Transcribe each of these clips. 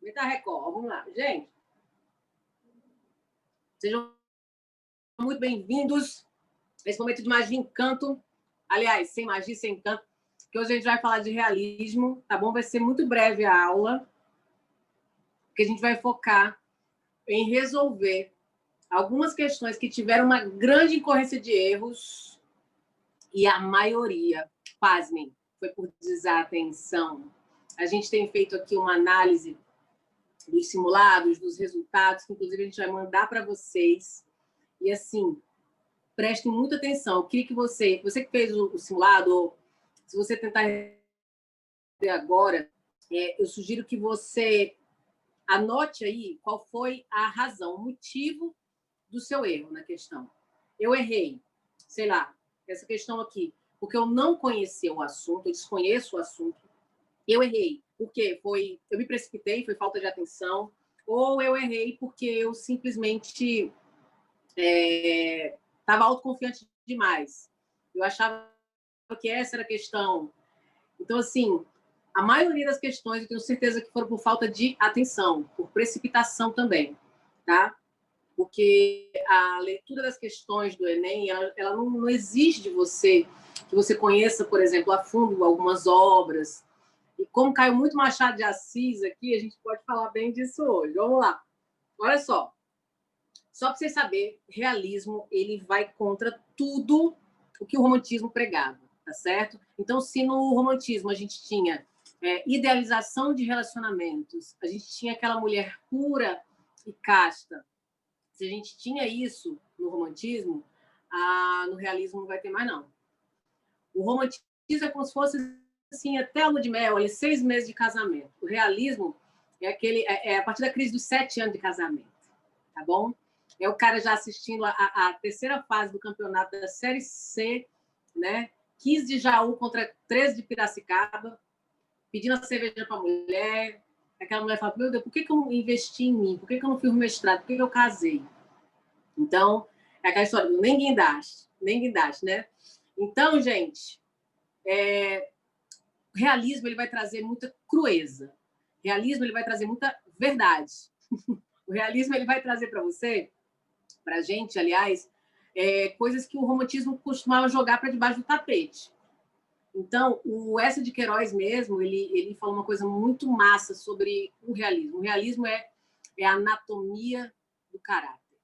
Eita Record, vamos lá. Gente, sejam muito bem-vindos a esse momento de magia e encanto. Aliás, sem magia, sem encanto, que hoje a gente vai falar de realismo, tá bom? Vai ser muito breve a aula, porque a gente vai focar em resolver algumas questões que tiveram uma grande incorrência de erros e a maioria, pasmem, foi por desatenção. A gente tem feito aqui uma análise dos simulados, dos resultados, que inclusive a gente vai mandar para vocês. E assim, prestem muita atenção. Eu queria que você que fez o simulado, ou se você tentar ver agora, eu sugiro que você anote aí qual foi a razão, o motivo do seu erro na questão. Eu errei, sei lá, essa questão aqui, porque eu não conhecia o assunto, eu desconheço o assunto. Eu errei porque eu me precipitei, foi falta de atenção, ou eu errei porque eu simplesmente estava autoconfiante demais. Eu achava que essa era a questão. Então, assim, a maioria das questões eu tenho certeza que foram por falta de atenção, por precipitação também, tá? Porque a leitura das questões do Enem, ela não exige de você que você conheça, por exemplo, a fundo algumas obras. E como caiu muito Machado de Assis aqui, a gente pode falar bem disso hoje. Vamos lá. Olha só. Só para vocês saberem, realismo ele vai contra tudo o que o romantismo pregava, tá certo? Então, se no romantismo a gente tinha idealização de relacionamentos, a gente tinha aquela mulher pura e casta, se a gente tinha isso no romantismo, no realismo não vai ter mais, não. O romantismo é como se fosse assim, até a lua de mel, ali, 6 meses de casamento. O realismo é a partir da crise dos 7 anos de casamento, tá bom? É o cara já assistindo a terceira fase do campeonato da Série C, né? 15 de Jaú contra 13 de Piracicaba, pedindo a cerveja para a mulher. Aquela mulher fala, meu Deus, por que eu não investi em mim? Por que eu não fiz o mestrado? Por que eu casei? Então, é aquela história do nem guindaste, né? Então, gente, o realismo ele vai trazer muita crueza. O realismo ele vai trazer muita verdade. O realismo ele vai trazer para você, para a gente, aliás, coisas que o romantismo costumava jogar para debaixo do tapete. Então, o Essa de Queiroz mesmo, ele falou uma coisa muito massa sobre o realismo. O realismo é a anatomia do caráter.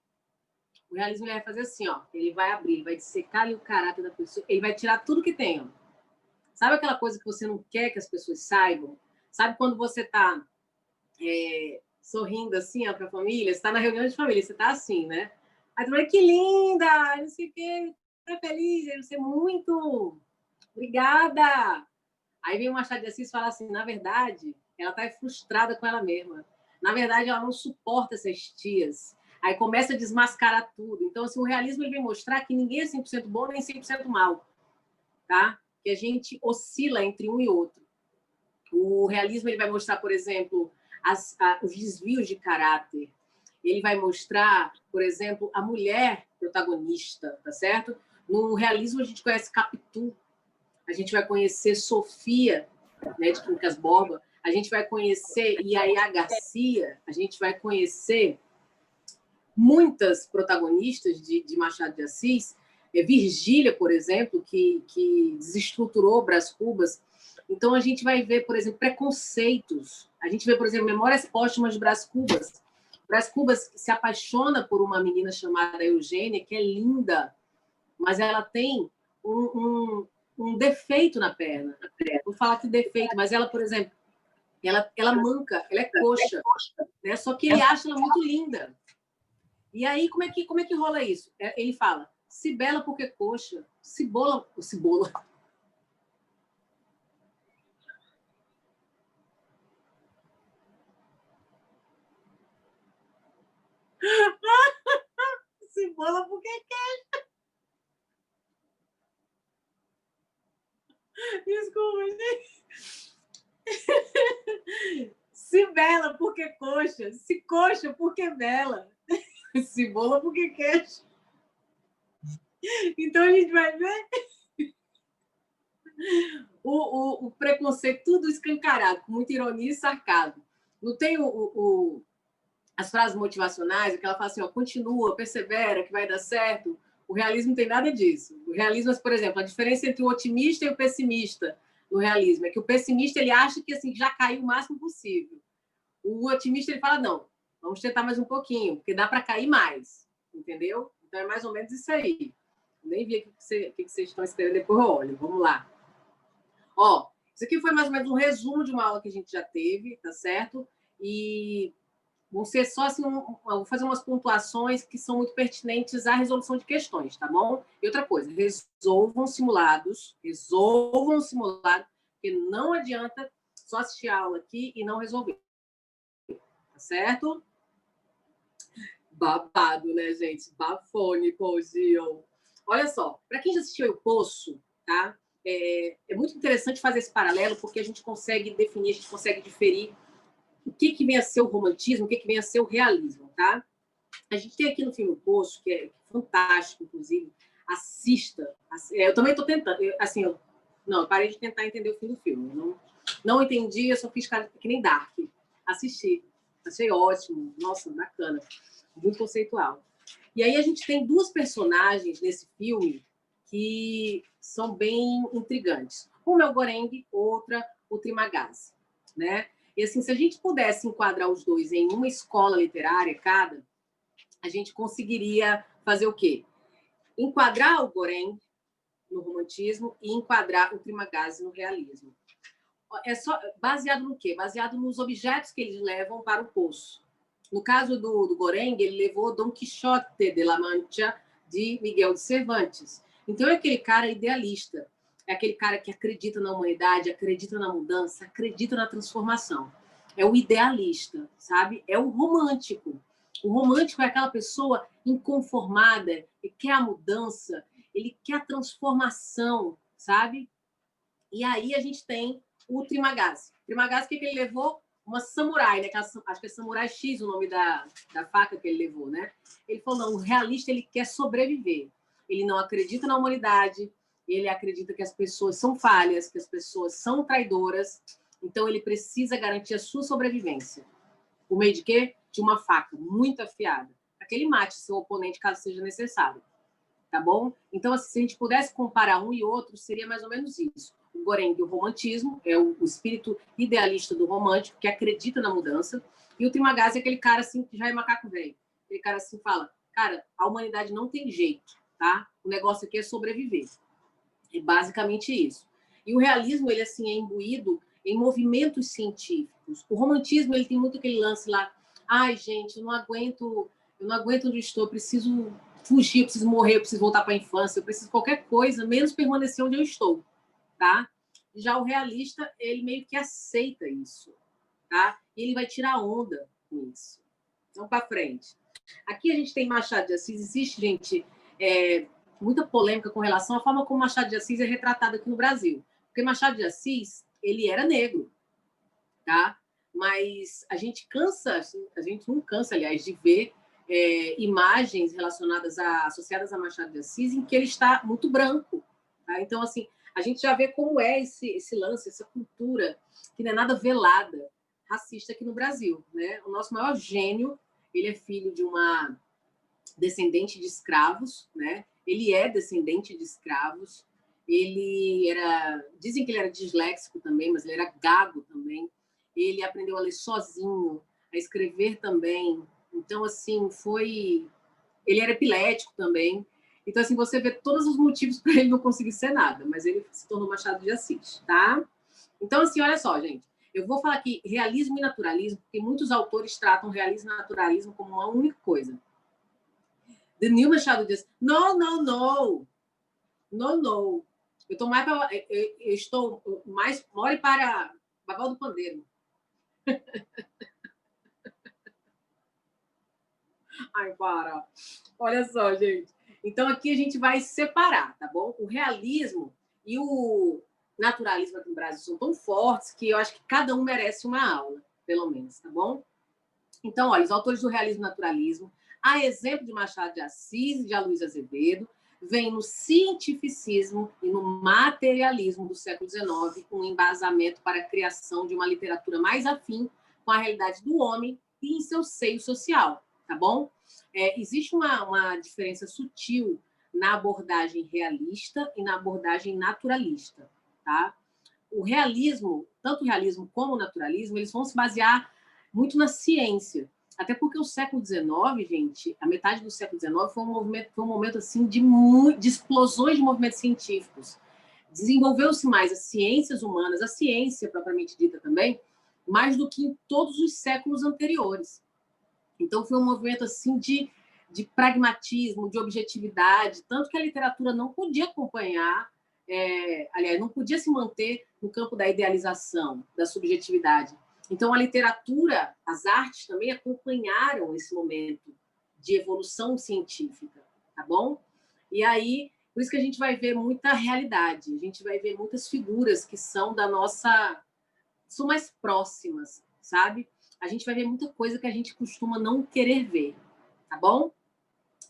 O realismo ele vai fazer assim, ó, ele vai abrir, ele vai dissecar ali o caráter da pessoa, ele vai tirar tudo que tem. Ó. Sabe aquela coisa que você não quer que as pessoas saibam? Sabe quando você está sorrindo assim para a família, você está na reunião de família, você está assim, né? Aí tu fala, que linda, não sei o quê, tá feliz, você muito obrigada. Aí vem o Machado de Assis e fala assim, na verdade, ela está frustrada com ela mesma. Na verdade, ela não suporta essas tias. Aí começa a desmascarar tudo. Então, assim, o realismo ele vem mostrar que ninguém é 100% bom nem 100% mal, tá? Que a gente oscila entre um e outro. O realismo ele vai mostrar, por exemplo, os desvios de caráter. Ele vai mostrar, por exemplo, a mulher protagonista, tá certo? No realismo, a gente conhece Capitu, a gente vai conhecer Sofia, né, de Quincas Borba, a gente vai conhecer Yaya Garcia, a gente vai conhecer muitas protagonistas de Machado de Assis, Virgília, por exemplo, que desestruturou Brás Cubas. Então, a gente vai ver, por exemplo, preconceitos. A gente vê, por exemplo, Memórias Póstumas de Brás Cubas. Brás Cubas se apaixona por uma menina chamada Eugênia, que é linda, mas ela tem um defeito na perna. Vou falar que defeito, mas ela, por exemplo, ela manca, ela é coxa, né? Só que ele acha ela muito linda. E aí, como é que rola isso? Ele fala, se bela porque coxa, cibola. Cebola porque quer. Desculpa, gente. Se bela porque coxa, se coxa porque bela, cebola porque queijo. Então a gente vai ver o preconceito tudo escancarado, com muita ironia e sarcasmo. Não tem as frases motivacionais, que ela fala assim, ó, continua, persevera, que vai dar certo. O realismo não tem nada disso. O realismo, por exemplo, a diferença entre o otimista e o pessimista no realismo é que o pessimista ele acha que assim já caiu o máximo possível. O otimista ele fala não, vamos tentar mais um pouquinho, porque dá para cair mais, entendeu? Então é mais ou menos isso aí. Nem vi o que vocês estão escrevendo, depois eu olho. Vamos lá. Ó, isso aqui foi mais ou menos um resumo de uma aula que a gente já teve, tá certo? E vão ser só assim, vou fazer umas pontuações que são muito pertinentes à resolução de questões, tá bom? E outra coisa, resolvam simulados, porque não adianta só assistir a aula aqui e não resolver, tá certo? Babado, né, gente? Bafônico, Gil. Olha só, para quem já assistiu O Poço, tá? É muito interessante fazer esse paralelo, porque a gente consegue definir, a gente consegue diferir o que vem a ser o romantismo, o que vem a ser o realismo, tá? A gente tem aqui no filme O Poço, que é fantástico, inclusive, assista. Eu também estou tentando, eu parei de tentar entender o fim do filme. Não entendi, eu só fiz que nem Dark. Assisti, achei ótimo, nossa, bacana, muito conceitual. E aí a gente tem duas personagens nesse filme que são bem intrigantes. Uma é o Goreng, outra o Trimagasi, né? E assim, se a gente pudesse enquadrar os dois em uma escola literária cada, a gente conseguiria fazer o quê? Enquadrar o Goreng no romantismo e enquadrar o Trimagasi no realismo. É só baseado no quê? Baseado nos objetos que eles levam para o poço. No caso do Goreng, ele levou Dom Quixote de la Mancha de Miguel de Cervantes. Então é aquele cara idealista, é aquele cara que acredita na humanidade, acredita na mudança, acredita na transformação. É o idealista, sabe? É o romântico. O romântico é aquela pessoa inconformada, ele quer a mudança, ele quer a transformação, sabe? E aí a gente tem o Trimagasi. O Trimagasi, o que ele levou? Uma samurai, né? Acho que é Samurai X o nome da faca que ele levou, né? Ele falou, não, o realista ele quer sobreviver. Ele não acredita na humanidade, ele acredita que as pessoas são falhas, que as pessoas são traidoras, então ele precisa garantir a sua sobrevivência. Por meio de quê? De uma faca muito afiada. Para que ele mate seu oponente caso seja necessário. Tá bom? Então, assim, se a gente pudesse comparar um e outro, seria mais ou menos isso. O Goreng, o romantismo, é o espírito idealista do romântico, que acredita na mudança, e o Trimagasi é aquele cara, assim, que já é macaco velho. Aquele cara, assim, fala, cara, a humanidade não tem jeito, tá? O negócio aqui é sobreviver. É basicamente isso. E o realismo, ele, assim, é imbuído em movimentos científicos. O romantismo, ele tem muito aquele lance lá, ai, gente, eu não aguento onde estou, eu preciso fugir, eu preciso morrer, eu preciso voltar para a infância, eu preciso qualquer coisa, menos permanecer onde eu estou, tá? Já o realista, ele meio que aceita isso, tá? E ele vai tirar onda com isso. Vamos para frente. Aqui a gente tem Machado de Assis, existe, gente, muita polêmica com relação à forma como Machado de Assis é retratado aqui no Brasil. Porque Machado de Assis, ele era negro, tá? Mas a gente não cansa, aliás, de ver imagens relacionadas associadas a Machado de Assis em que ele está muito branco. Tá? Então, assim, a gente já vê como é esse lance, essa cultura que não é nada velada, racista aqui no Brasil. Né? O nosso maior gênio, ele é filho de uma descendente de escravos, né? Ele é descendente de escravos, dizem que ele era disléxico também, mas ele era gago também. Ele aprendeu a ler sozinho, a escrever também. Então, assim, ele era epilético também. Então, assim, você vê todos os motivos para ele não conseguir ser nada, mas ele se tornou Machado de Assis, tá? Então, assim, olha só, gente. Eu vou falar aqui realismo e naturalismo, porque muitos autores tratam realismo e naturalismo como uma única coisa. Danil Machado diz, não. Eu estou mais more para Babal do Pandeiro. Ai, para. Olha só, gente. Então, aqui a gente vai separar, tá bom? O realismo e o naturalismo aqui no Brasil são tão fortes que eu acho que cada um merece uma aula, pelo menos, tá bom? Então, olha, os autores do realismo e naturalismo, a exemplo de Machado de Assis e de Aloysio Azevedo, vem no cientificismo e no materialismo do século XIX um embasamento para a criação de uma literatura mais afim com a realidade do homem e em seu seio social, tá bom? Existe uma diferença sutil na abordagem realista e na abordagem naturalista, tá? O realismo, tanto o realismo como o naturalismo, eles vão se basear muito na ciência. Até porque o século XIX, gente, a metade do século XIX foi um momento assim, de explosões de movimentos científicos. Desenvolveu-se mais as ciências humanas, a ciência propriamente dita também, mais do que em todos os séculos anteriores. Então, foi um movimento assim de pragmatismo, de objetividade, tanto que a literatura não podia acompanhar, aliás, não podia se manter no campo da idealização, da subjetividade. Então, a literatura, as artes também acompanharam esse momento de evolução científica, tá bom? E aí, por isso que a gente vai ver muita realidade, a gente vai ver muitas figuras que são da nossa... são mais próximas, sabe? A gente vai ver muita coisa que a gente costuma não querer ver, tá bom?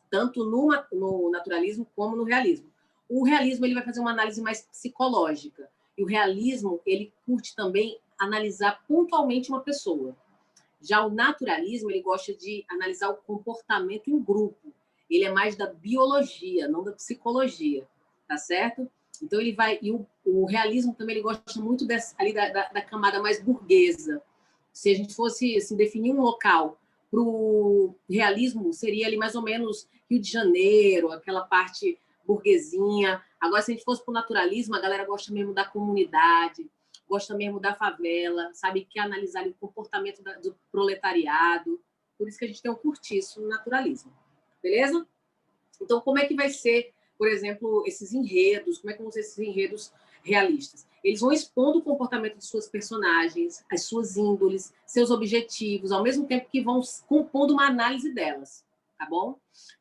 Tanto no naturalismo como no realismo. O realismo ele vai fazer uma análise mais psicológica, e o realismo ele curte também analisar pontualmente uma pessoa. Já o naturalismo ele gosta de analisar o comportamento em grupo. Ele é mais da biologia, não da psicologia, tá certo? Então ele vai... E o realismo também ele gosta muito ali da camada mais burguesa. Se a gente fosse assim, definir um local para o realismo, seria ali mais ou menos Rio de Janeiro, aquela parte burguesinha. Agora, se a gente fosse para o naturalismo, a galera gosta mesmo da comunidade, gosta mesmo da favela, sabe? Quer analisar o comportamento do proletariado. Por isso que a gente tem um curtiço no naturalismo. Beleza? Então, como é que vai ser, por exemplo, esses enredos? Como é que vão ser esses enredos realistas? Eles vão expondo o comportamento de suas personagens, as suas índoles, seus objetivos, ao mesmo tempo que vão compondo uma análise delas, tá bom?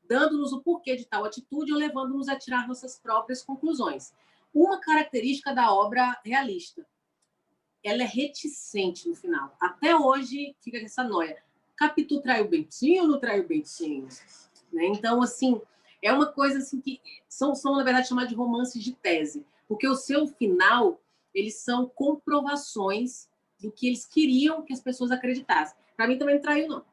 Dando-nos o porquê de tal atitude ou levando-nos a tirar nossas próprias conclusões. Uma característica da obra realista, ela é reticente no final. Até hoje fica essa noia. Capitu traiu o Bentinho ou não traiu o Bentinho? Né? Então, assim, é uma coisa assim que são na verdade, chamadas de romances de tese, porque o seu final eles são comprovações do que eles queriam que as pessoas acreditassem. Para mim também não traiu, não.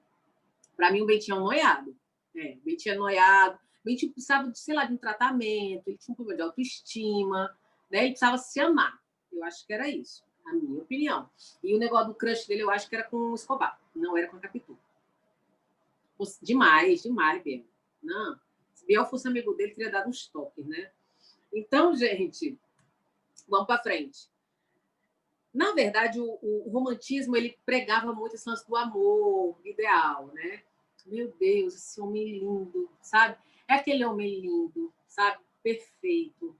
Para mim o Bentinho é um noiado. O Bentinho é noiado. O Bentinho precisava, sei lá, de um tratamento, ele tinha um problema de autoestima, né? Ele precisava se amar. Eu acho que era isso, a minha opinião. E o negócio do crush dele, eu acho que era com o Escobar, não era com a Capitu. Demais, Biel. Não, se Biel fosse amigo dele, teria dado uns toques, né? Então, gente, vamos para frente. Na verdade, o romantismo ele pregava muito esse lance do amor ideal, né? Meu Deus, esse homem lindo, sabe? É aquele homem lindo, sabe? Perfeito.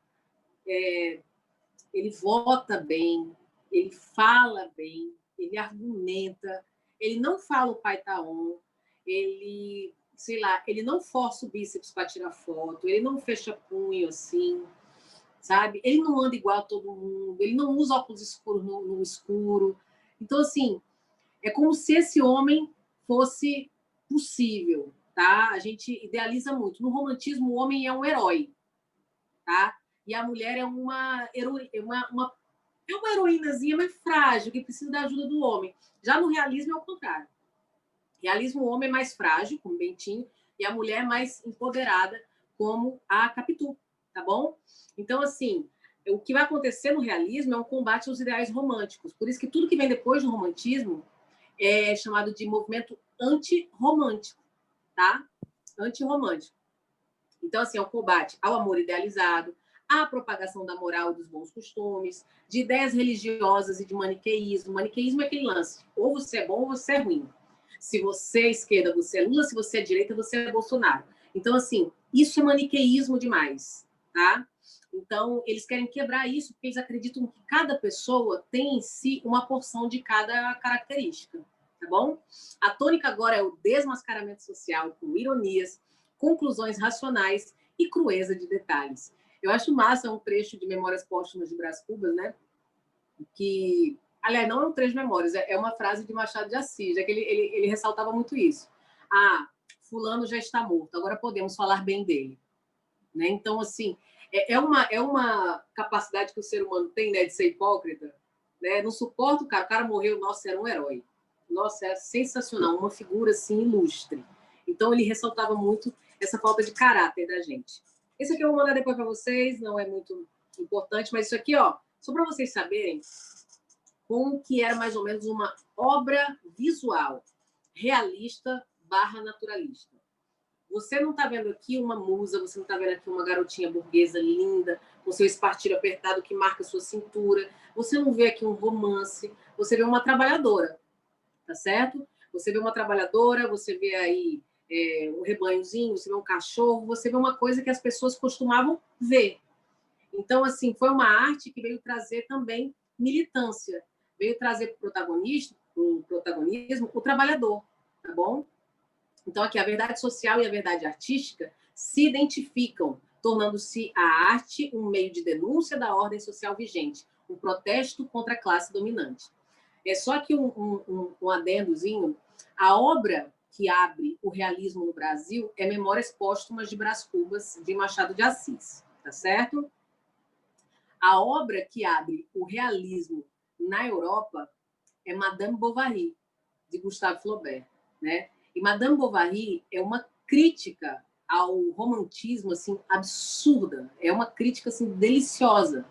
Ele vota bem, ele fala bem, ele argumenta, ele não fala o pai tá on, ele, sei lá, ele não força o bíceps para tirar foto, ele não fecha punho assim, sabe? Ele não anda igual a todo mundo, ele não usa óculos escuros no escuro. Então, assim, é como se esse homem fosse possível, tá? A gente idealiza muito. No romantismo, o homem é um herói, tá? E a mulher é uma heroínazinha, mas frágil, que precisa da ajuda do homem. Já no realismo é o contrário. Realismo, o homem é mais frágil, como Bentinho, e a mulher mais empoderada, como a Capitu, tá bom? Então, assim, o que vai acontecer no realismo é um combate aos ideais românticos. Por isso que tudo que vem depois do romantismo é chamado de movimento antirromântico, tá? Antirromântico. Então, assim, é um combate ao amor idealizado, à propagação da moral e dos bons costumes, de ideias religiosas e de maniqueísmo. Maniqueísmo é aquele lance, ou você é bom ou você é ruim. Se você é esquerda, você é Lula, se você é direita, você é Bolsonaro. Então, assim, isso é maniqueísmo demais, tá? Então, eles querem quebrar isso porque eles acreditam que cada pessoa tem em si uma porção de cada característica, tá bom? A tônica agora é o desmascaramento social com ironias, conclusões racionais e crueza de detalhes. Eu acho massa um trecho de Memórias Póstumas de Brás Cubas, né? Que, aliás, não é um trecho de memórias, é uma frase de Machado de Assis, é que ele ressaltava muito isso. Ah, fulano já está morto, agora podemos falar bem dele. Né? Então, assim, é uma capacidade que o ser humano tem, né, de ser hipócrita, né? Não suporta o cara morreu, nossa, era um herói. nossa, era sensacional, uma figura assim ilustre. Então ele ressaltava muito essa falta de caráter da gente. Esse aqui eu vou mandar depois para vocês, não é muito importante, mas isso aqui, ó, só para vocês saberem como que era mais ou menos uma obra visual realista barra naturalista. Você não está vendo aqui uma musa, você não está vendo aqui uma garotinha burguesa linda, com seu espartilho apertado que marca sua cintura. Você não vê aqui um romance, você vê uma trabalhadora, tá certo? Você vê uma trabalhadora, você vê aí um rebanhozinho, você vê um cachorro, você vê uma coisa que as pessoas costumavam ver. Então, assim, foi uma arte que veio trazer também militância, veio trazer para o protagonismo o trabalhador, tá bom? Então, aqui, a verdade social e a verdade artística se identificam, tornando-se a arte um meio de denúncia da ordem social vigente, um protesto contra a classe dominante. É só que um adendozinho, a obra que abre o realismo no Brasil é Memórias Póstumas de Brás Cubas, de Machado de Assis, tá certo? A obra que abre o realismo na Europa é Madame Bovary, de Gustave Flaubert, né? E Madame Bovary é uma crítica ao romantismo assim absurda, é uma crítica assim deliciosa,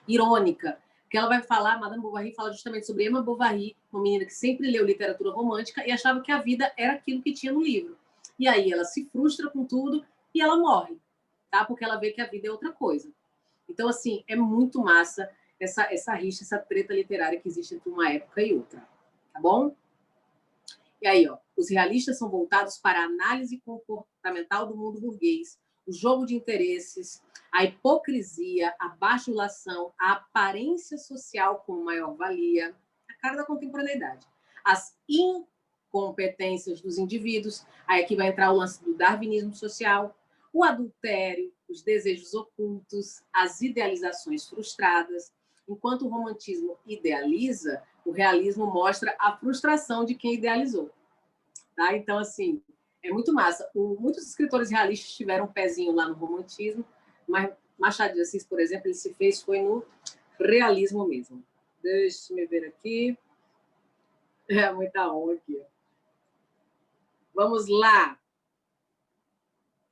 irônica, que ela vai falar, Madame Bovary fala justamente sobre Emma Bovary, uma menina que sempre leu literatura romântica e achava que a vida era aquilo que tinha no livro. E aí ela se frustra com tudo e ela morre, tá? Porque ela vê que a vida é outra coisa. Então, assim, é muito massa essa rixa, essa treta literária que existe entre uma época e outra. Tá bom? E aí, ó, os realistas são voltados para a análise comportamental do mundo burguês, o jogo de interesses, a hipocrisia, a bajulação, a aparência social como maior-valia, a cara da contemporaneidade, as incompetências dos indivíduos, aí aqui vai entrar o lance do darwinismo social, o adultério, os desejos ocultos, as idealizações frustradas. Enquanto o romantismo idealiza, o realismo mostra a frustração de quem idealizou. Tá? Então, assim, é muito massa. Muitos escritores realistas tiveram um pezinho lá no romantismo, mas Machado de Assis, por exemplo, ele se fez foi no realismo mesmo. Deixa eu ver aqui. É muita honra aqui. Vamos lá.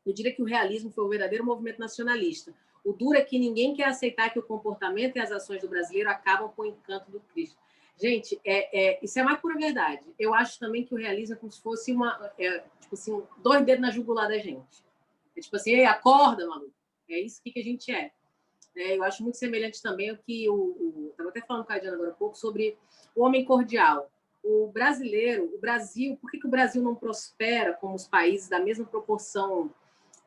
Eu diria que o realismo foi o verdadeiro movimento nacionalista. O duro é que ninguém quer aceitar que o comportamento e as ações do brasileiro acabam com o encanto do Cristo. Gente, isso é mais pura verdade. Eu acho também que o realismo é como se fosse tipo assim, 2 dedos na jugular da gente. É tipo assim, ei, acorda, maluco. É isso que a gente é. Eu acho muito semelhante também ao que estava até falando com a Diana agora há pouco sobre o homem cordial. O brasileiro, o Brasil, por que o Brasil não prospera como os países da mesma proporção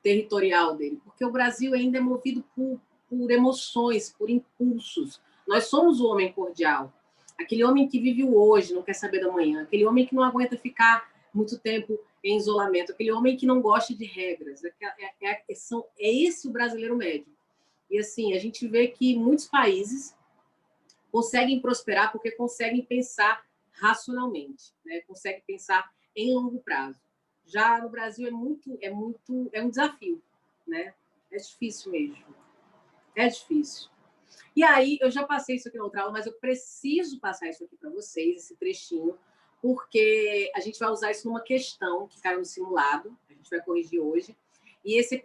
territorial dele? Porque o Brasil ainda é movido por emoções, por impulsos. Nós somos o homem cordial. Aquele homem que vive o hoje, não quer saber da manhã. Aquele homem que não aguenta ficar muito tempo em isolamento. Aquele homem que não gosta de regras. É esse o brasileiro médio. E assim, a gente vê que muitos países conseguem prosperar porque conseguem pensar racionalmente, né? Conseguem pensar em longo prazo. Já no Brasil é um desafio, né? É difícil mesmo. É difícil. E aí, eu já passei isso aqui na outra aula, mas eu preciso passar isso aqui para vocês, esse trechinho, porque a gente vai usar isso numa questão que caiu no simulado, a gente vai corrigir hoje. E esse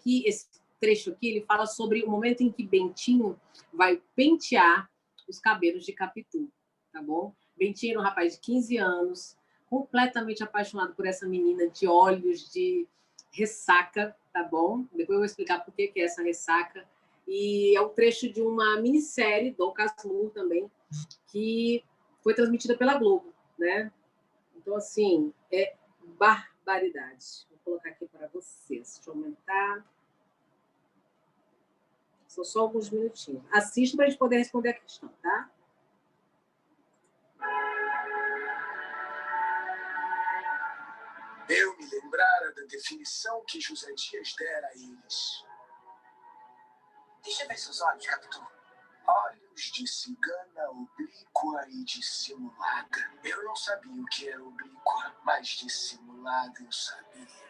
trecho aqui, ele fala sobre o momento em que Bentinho vai pentear os cabelos de Capitu, tá bom? Bentinho era um rapaz de 15 anos, completamente apaixonado por essa menina de olhos de ressaca, tá bom? Depois eu vou explicar por que é essa ressaca. E é um trecho de uma minissérie, Dom Casmurro também, que foi transmitida pela Globo, né? Então, assim, é barbaridade. Vou colocar aqui para vocês. Deixa eu aumentar. São só alguns minutinhos. Assista para a gente poder responder a questão, tá? Eu me lembrara da definição que José Dias dera a eles. Deixa eu ver seus olhos, Capitu. Olhos de cigana oblíqua e dissimulada. Eu não sabia o que era oblíqua, mas dissimulada eu sabia.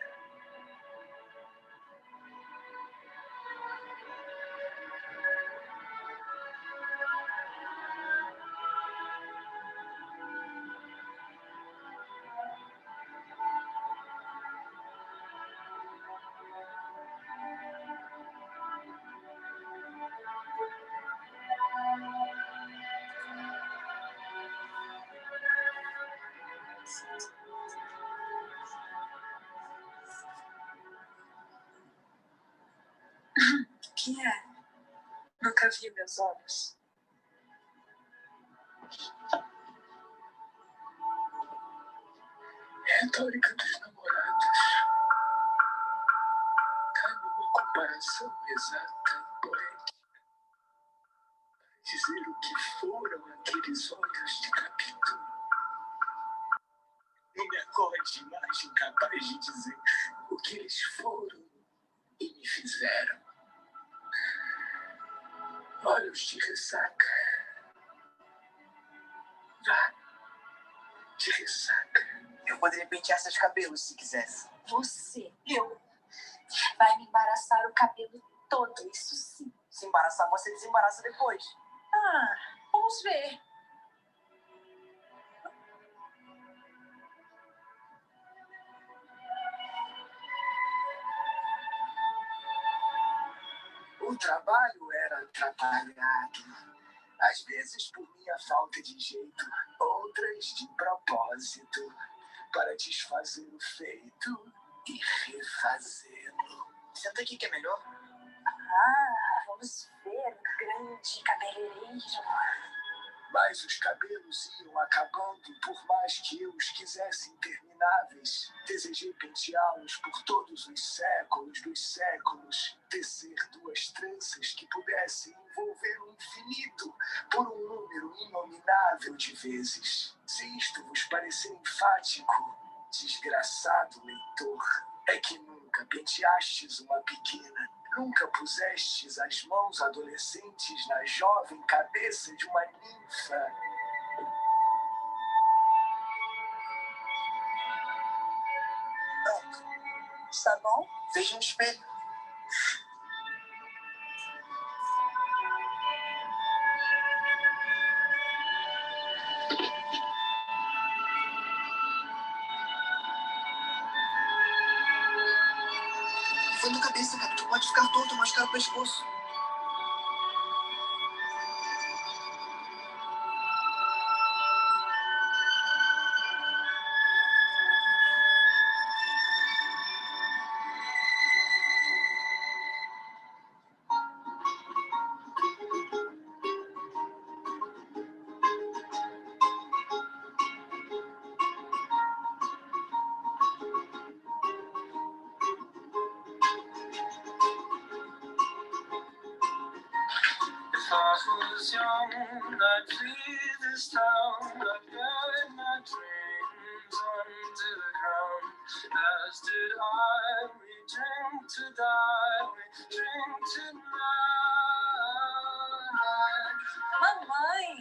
Que é? Nunca vi meus olhos. Retórica dos namorados. Cabe uma comparação exata, poética, para dizer o que foram aqueles olhos de capítulo. Não me acorde mais incapaz de dizer o que eles foram e me fizeram. Olhos de ressaca. Vá, de ressaca. Eu poderia pentear seus cabelos se quisesse. Você, vai me embaraçar o cabelo todo, isso sim. Se embaraçar, você desembaraça depois. Ah, vamos ver. O trabalho era atrapalhado. Às vezes por minha falta de jeito, outras de propósito, para desfazer o feito e refazê-lo. Senta aqui que é melhor. Ah, vamos ver o grande cabeleireiro. Mas os cabelos iam acabando, por mais que eu os quisesse intermináveis. Desejei penteá-los por todos os séculos dos séculos, tecer duas tranças que pudessem envolver o infinito por um número inominável de vezes. Se isto vos parecer enfático, desgraçado leitor, é que nunca penteastes uma pequena. Nunca pusestes as mãos adolescentes na jovem cabeça de uma ninfa. Pronto. Está bom? Veja no espelho. Foi na cabeça, cara. Tu pode ficar tonto, machucar o pescoço. If I was young, I'd flee this town. I'd bury my dreams under the ground. As did I, we drink to die, we drink tonight. Mamãe,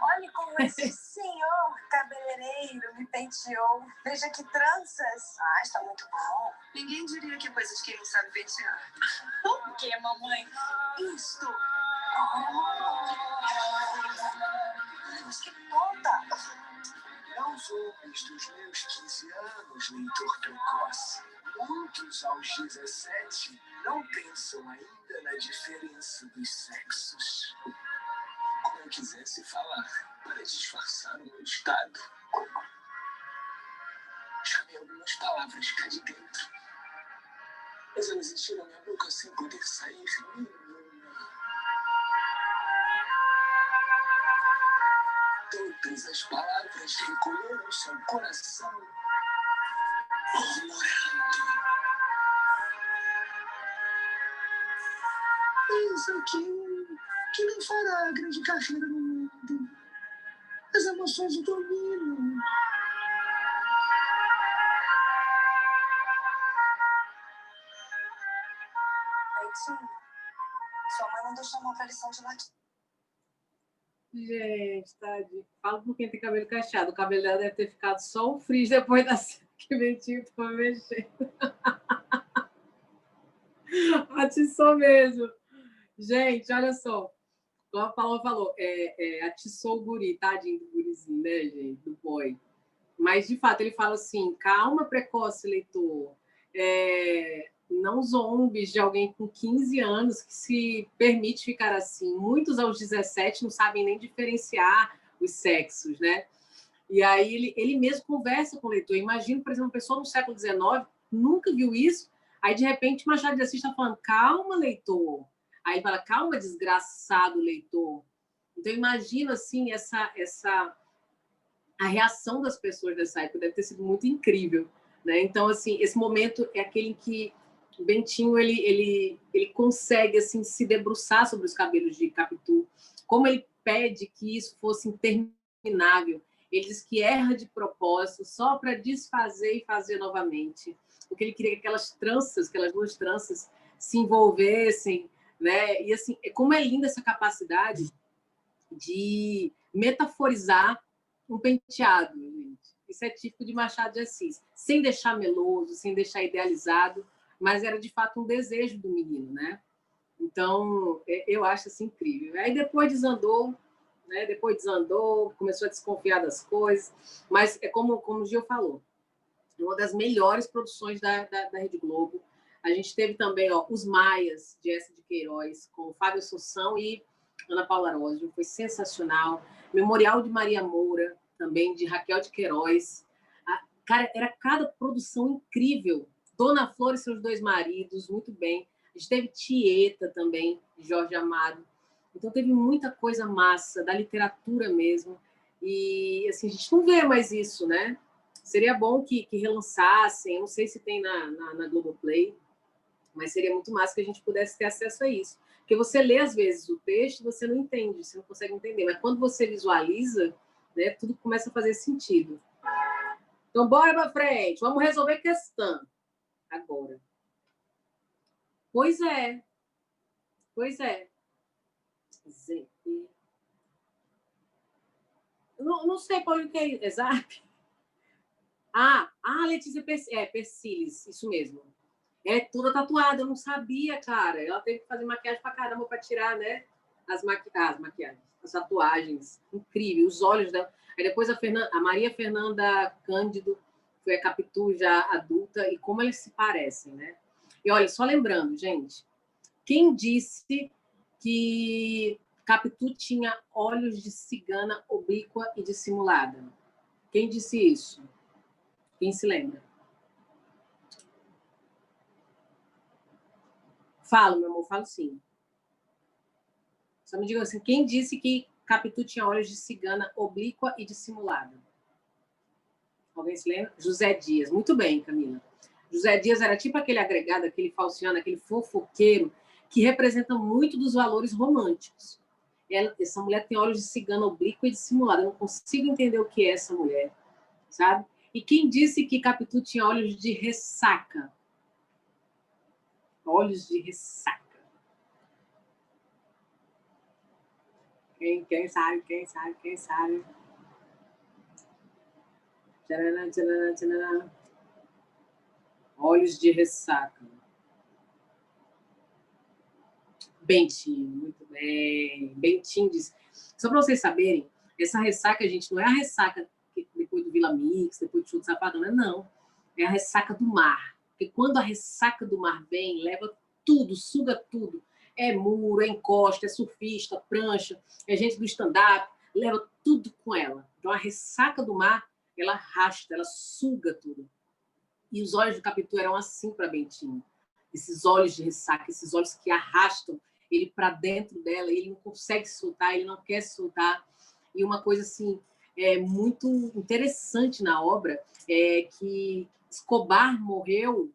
olhe como esse senhor cabeleireiro me penteou. Veja que tranças. Ah, está muito bom. Ninguém diria que é coisa de quem não sabe pentear. O que, mamãe? Isto. Mas que ponta! Não os homens dos meus 15 anos, leitor precoce. Muitos aos 17 não pensam ainda na diferença dos sexos. Como eu quisesse falar para disfarçar o meu estado. Chamei algumas palavras cá de dentro. Mas elas encheram minha boca sem poder sair nenhuma. Todas as palavras recolheram-se ao coração, murmurando. Isso aqui que não fará grande carreira no mundo. As emoções o dominam. Leitinho, sua mãe mandou chamar pra lição de latim. Gente, tadinho. Fala por quem tem cabelo cacheado. O cabelo dela deve ter ficado só um frizz depois da cena que mentiu que foi mexendo. Atiçou mesmo. Gente, olha só. Como a Paula falou, atiçou o guri, tadinho do gurizinho, né, gente? Do boy. Mas, de fato, ele fala assim, calma, precoce, leitor. Não zombes de alguém com 15 anos que se permite ficar assim. Muitos aos 17 não sabem nem diferenciar os sexos, né? E aí ele mesmo conversa com o leitor. Imagina, por exemplo, uma pessoa no século XIX nunca viu isso, aí de repente Machado de Assis está falando, calma, leitor. Aí ele fala, calma, desgraçado leitor. Então imagina assim a reação das pessoas dessa época deve ter sido muito incrível, né? Então assim, esse momento é aquele em que o Bentinho ele consegue assim se debruçar sobre os cabelos de Capitu, como ele pede que isso fosse interminável. Ele diz que erra de propósito só para desfazer e fazer novamente, porque ele queria que aquelas duas tranças se envolvessem, né? E assim, como é linda essa capacidade de metaforizar um penteado, gente. Isso é típico de Machado de Assis, sem deixar meloso, sem deixar idealizado, mas era de fato um desejo do menino, né? Então, eu acho assim incrível. Aí depois desandou, né? Depois desandou, começou a desconfiar das coisas, mas é como o Gil falou, uma das melhores produções da Rede Globo. A gente teve também Os Maias, de Essa de Queiroz, com Fábio Assunção e Ana Paula Arósio, foi sensacional. Memorial de Maria Moura, também, de Raquel de Queiroz. Cara, era cada produção incrível. Dona Flor e seus dois maridos, muito bem. A gente teve Tieta também, de Jorge Amado. Então teve muita coisa massa, da literatura mesmo. E assim, a gente não vê mais isso, né? Seria bom que relançassem, eu não sei se tem na Globoplay, mas seria muito massa que a gente pudesse ter acesso a isso. Porque você lê, às vezes, o texto, você não entende, você não consegue entender. Mas quando você visualiza, né, tudo começa a fazer sentido. Então, bora para frente. Vamos resolver a questão agora. Pois é. Pois é. Não sei qual que é. Exato. Letícia Persiles, isso mesmo. É toda tatuada, eu não sabia, cara. Ela teve que fazer maquiagem pra caramba para tirar, né? As maquiagens, as tatuagens. Incrível, os olhos dela. Aí depois a Maria Fernanda Cândido foi a Capitu já adulta, e como eles se parecem, né? E olha, só lembrando, gente, quem disse que Capitu tinha olhos de cigana oblíqua e dissimulada? Quem disse isso? Quem se lembra? Falo, meu amor, falo sim. Só me diga assim, quem disse que Capitu tinha olhos de cigana oblíqua e dissimulada? Alguém se lembra? José Dias. Muito bem, Camila. José Dias era tipo aquele agregado, aquele falciano, aquele fofoqueiro, que representa muito dos valores românticos. Essa mulher tem olhos de cigana oblíqua e dissimulada. Eu não consigo entender o que é essa mulher, sabe? E quem disse que Capitu tinha olhos de ressaca? Olhos de ressaca. Quem sabe? Tchananã, tchananã, tchananã. Olhos de ressaca. Bentinho, muito bem. Bentinho disse. Só para vocês saberem, essa ressaca, gente, não é a ressaca depois do Vila Mix, depois do Show do Safadão, não. É a ressaca do mar. Porque quando a ressaca do mar vem, leva tudo, suga tudo. É muro, é encosta, é surfista, prancha, é gente do stand-up, leva tudo com ela. Então a ressaca do mar, ela arrasta, ela suga tudo. E os olhos do Capitu eram assim para Bentinho. Esses olhos de ressaca, esses olhos que arrastam ele para dentro dela, ele não consegue soltar, ele não quer soltar. E uma coisa assim muito interessante na obra é que Escobar morreu,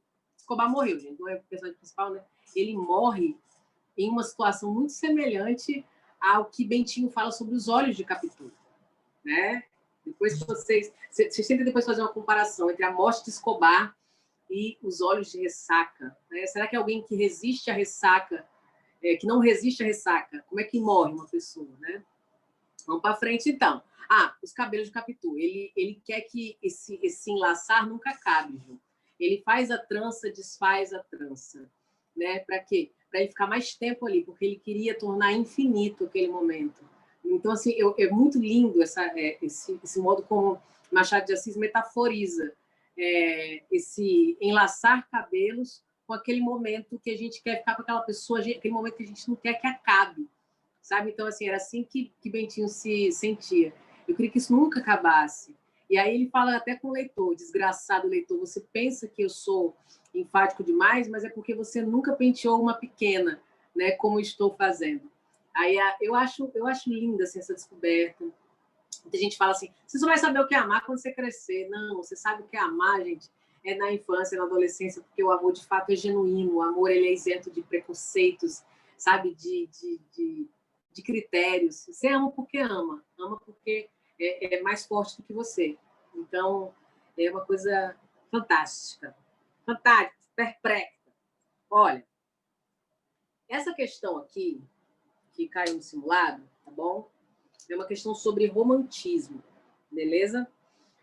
gente, não é o personagem principal, né? Ele morre em uma situação muito semelhante ao que Bentinho fala sobre os olhos de Capitu, né? Depois que vocês tentem depois fazer uma comparação entre a morte de Escobar e os olhos de ressaca, né? Será que alguém que resiste à ressaca, que não resiste à ressaca, como é que morre uma pessoa, né? Vamos para frente, então. Os cabelos de Capitu. Ele quer que esse enlaçar nunca acabe, Ju. Ele faz a trança, desfaz a trança, né? Para quê? Para ele ficar mais tempo ali, porque ele queria tornar infinito aquele momento. Então, assim, é muito lindo esse modo como Machado de Assis metaforiza esse enlaçar cabelos com aquele momento que a gente quer ficar com aquela pessoa, aquele momento que a gente não quer que acabe, sabe? Então, assim, era assim que Bentinho se sentia. Eu queria que isso nunca acabasse. E aí ele fala até com o leitor, desgraçado leitor, você pensa que eu sou enfático demais, mas é porque você nunca penteou uma pequena, né, como estou fazendo. Aí eu acho linda assim, essa descoberta. Muita gente fala assim, você só vai saber o que é amar quando você crescer. Não, você sabe o que é amar, gente, é na infância, na adolescência, porque o amor de fato é genuíno, o amor ele é isento de preconceitos, sabe, de critérios. Você ama porque ama porque é mais forte do que você. Então, é uma coisa fantástica. Fantástica, perplexa. Olha, essa questão aqui, que caiu no simulado, tá bom? É uma questão sobre romantismo, beleza?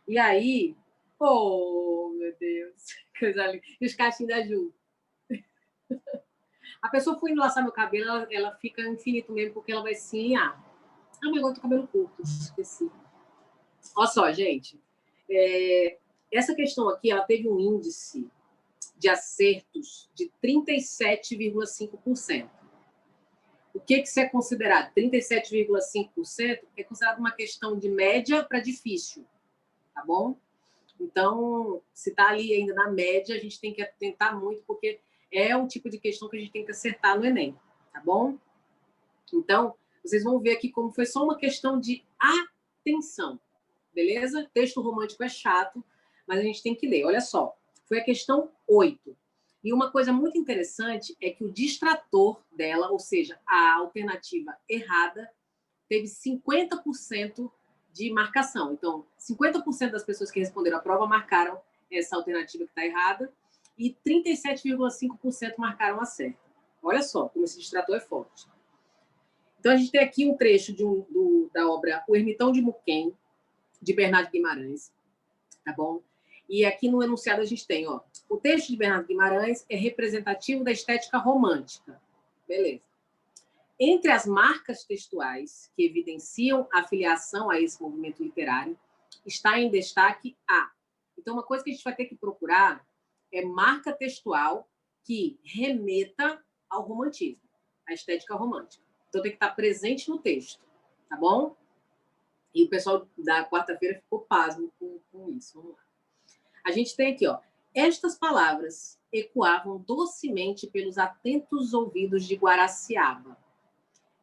E aí, oh, meu Deus, coisa linda. E os cachinhos da Ju. A pessoa foi enlaçar meu cabelo, ela fica infinito mesmo, porque ela vai assim, mas agora eu tô cabelo curto, esqueci. Olha só, gente, essa questão aqui, ela teve um índice de acertos de 37,5%. O que isso é considerado? 37,5% é considerado uma questão de média para difícil, tá bom? Então, se está ali ainda na média, a gente tem que atentar muito, porque é um tipo de questão que a gente tem que acertar no Enem, tá bom? Então, vocês vão ver aqui como foi só uma questão de atenção, beleza? Texto romântico é chato, mas a gente tem que ler. Olha só, foi a questão 8. E uma coisa muito interessante é que o distrator dela, ou seja, a alternativa errada, teve 50% de marcação. Então, 50% das pessoas que responderam a prova marcaram essa alternativa que está errada e 37,5% marcaram a certa. Olha só como esse distrator é forte. Então, a gente tem aqui um trecho da obra O Ermitão de Muquem, de Bernardo Guimarães, tá bom? E aqui no enunciado a gente tem, ó, o texto de Bernardo Guimarães é representativo da estética romântica. Beleza. Entre as marcas textuais que evidenciam a filiação a esse movimento literário, está em destaque a. Então, uma coisa que a gente vai ter que procurar é marca textual que remeta ao romantismo, à estética romântica. Então, tem que estar presente no texto, tá bom? E o pessoal da quarta-feira ficou pasmo com isso. Vamos lá. A gente tem aqui, ó. Estas palavras ecoavam docemente pelos atentos ouvidos de Guaraciaba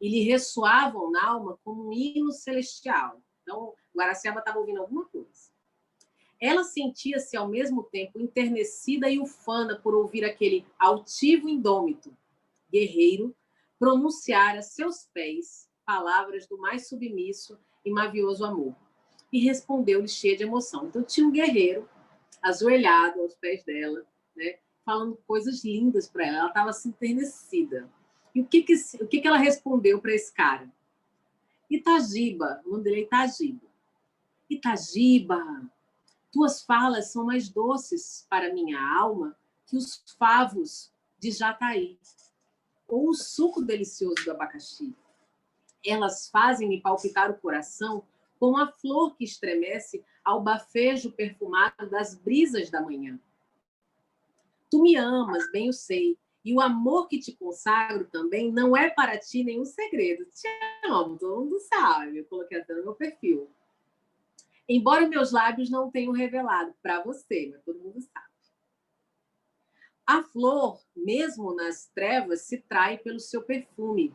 e lhe ressoavam na alma como um hino celestial. Então, Guaraciaba estava ouvindo alguma coisa. Ela sentia-se, ao mesmo tempo, enternecida e ufana por ouvir aquele altivo indômito, guerreiro, pronunciar a seus pés palavras do mais submisso e mavioso amor. E respondeu-lhe cheia de emoção. Então, tinha um guerreiro ajoelhado aos pés dela, né, falando coisas lindas para ela. Ela estava assim, enternecida. E o que ela respondeu para esse cara? Itagiba, o nome dele é Itagiba. Itagiba, tuas falas são mais doces para minha alma que os favos de Jataí, ou o suco delicioso do abacaxi. Elas fazem-me palpitar o coração como a flor que estremece ao bafejo perfumado das brisas da manhã. Tu me amas, bem eu sei, e o amor que te consagro também não é para ti nenhum segredo. Te amo, todo mundo sabe, eu coloquei até no meu perfil. Embora meus lábios não tenham revelado para você, mas todo mundo sabe. A flor, mesmo nas trevas, se trai pelo seu perfume.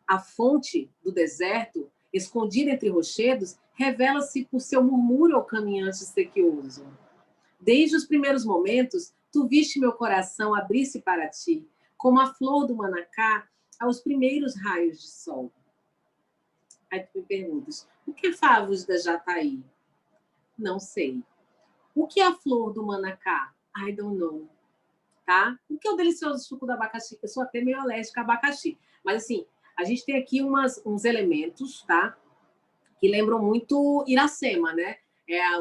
A fonte do deserto, escondida entre rochedos, revela-se por seu murmúrio ao caminhante sequioso. Desde os primeiros momentos, tu viste meu coração abrir-se para ti, como a flor do manacá aos primeiros raios de sol. Aí tu me perguntas, o que é favos da Jataí? Não sei. O que é a flor do manacá? I don't know. Tá? O que é o delicioso suco do abacaxi? Eu sou até meio alérgica a abacaxi. Mas, assim, a gente tem aqui uns elementos, tá? Que lembram muito Iracema, né?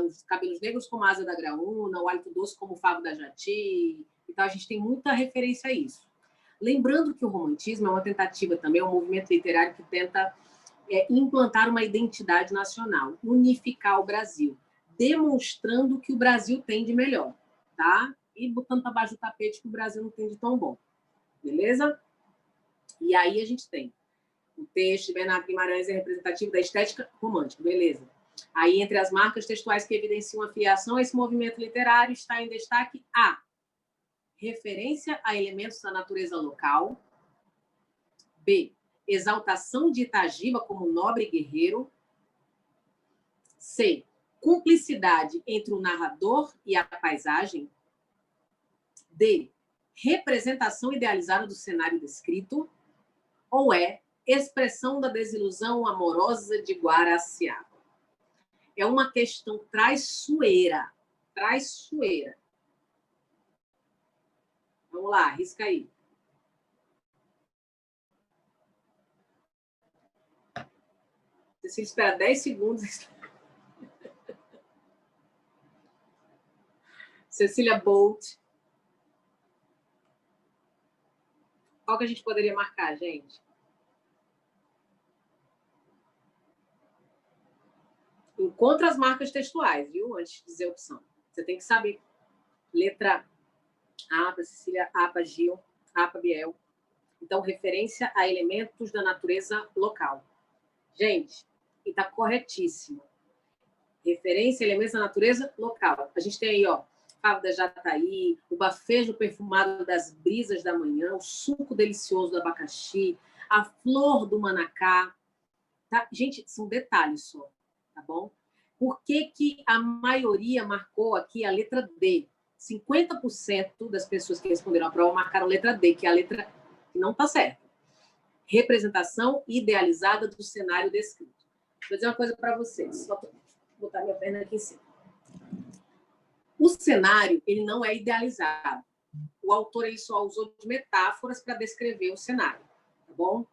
Os cabelos negros como a asa da graúna, o hálito doce como o favo da jati. Então, a gente tem muita referência a isso. Lembrando que o romantismo é uma tentativa também, é um movimento literário que tenta implantar uma identidade nacional, unificar o Brasil, demonstrando que o Brasil tem de melhor, tá? E botando para baixo do tapete que o Brasil não tem de tão bom. Beleza? E aí a gente tem o texto de Bernardo Guimarães é representativo da estética romântica. Beleza. Aí, entre as marcas textuais que evidenciam a filiação a esse movimento literário, está em destaque a referência a elementos da natureza local, b, exaltação de Itagiba como nobre guerreiro, c, cumplicidade entre o narrador e a paisagem, d, representação idealizada do cenário descrito, ou é expressão da desilusão amorosa de Guaraciaba. É uma questão traiçoeira. Traiçoeira. Vamos lá, risca aí. Você espera 10 segundos. Cecília Bolt. Qual que a gente poderia marcar, gente? Encontra as marcas textuais, viu? Antes de dizer a opção. Você tem que saber. Letra A para Cecília, A para Gil, A para Biel. Então, referência a elementos da natureza local. Gente, e está corretíssimo. Referência a elementos da natureza local. A gente tem aí, ó, fava da jataí, o bafejo perfumado das brisas da manhã, o suco delicioso do abacaxi, a flor do manacá. Tá? Gente, são detalhes só, tá bom? Por que a maioria marcou aqui a letra D? 50% das pessoas que responderam a prova marcaram a letra D, que é a letra que não está certa. Representação idealizada do cenário descrito. Vou dizer uma coisa para vocês. Só vou botar minha perna aqui em cima. O cenário, ele não é idealizado. O autor ele só usou de metáforas para descrever o cenário, tá bom?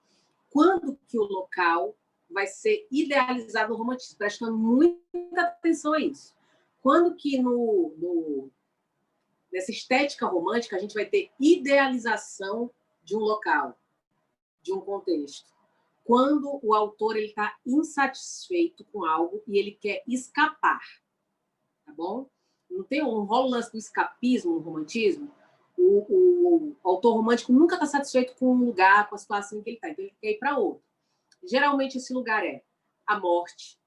Quando que o local vai ser idealizado no romantismo? Prestando muita atenção a isso. Quando que nessa estética romântica a gente vai ter idealização de um local, de um contexto? Quando o autor está insatisfeito com algo e ele quer escapar, tá bom? Não tem um rolo lance do escapismo no romantismo? O autor romântico nunca está satisfeito com um lugar, com a situação em que ele está, então ele quer ir para outro. Geralmente esse lugar é a morte,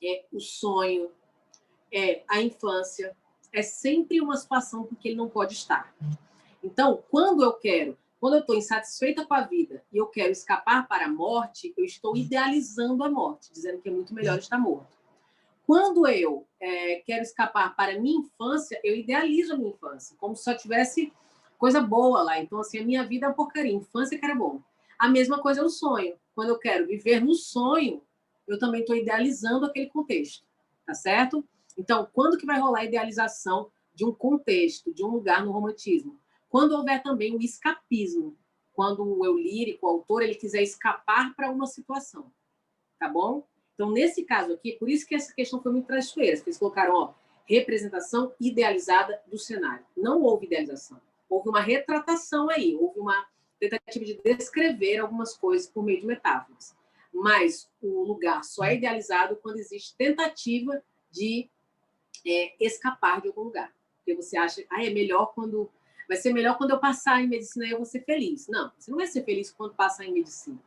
é o sonho, é a infância, é sempre uma situação em que ele não pode estar. Então, quando eu estou insatisfeita com a vida e eu quero escapar para a morte, eu estou idealizando a morte, dizendo que é muito melhor estar morto. Quando eu quero escapar para a minha infância, eu idealizo a minha infância, como se só tivesse coisa boa lá. Então, assim, a minha vida é uma porcaria, infância que era bom. A mesma coisa é o sonho. Quando eu quero viver no sonho, eu também estou idealizando aquele contexto, tá certo? Então, quando que vai rolar a idealização de um contexto, de um lugar no romantismo? Quando houver também o escapismo, quando o eu lírico, o autor, ele quiser escapar para uma situação, tá bom? Então, nesse caso aqui, por isso que essa questão foi muito traiçoeira. Eles colocaram, ó, representação idealizada do cenário. Não houve idealização. Houve uma retratação aí, houve uma tentativa de descrever algumas coisas por meio de metáforas. Mas o lugar só é idealizado quando existe tentativa de escapar de algum lugar. Porque você acha, é melhor quando... Vai ser melhor quando eu passar em medicina e eu vou ser feliz. Não, você não vai ser feliz quando passar em medicina.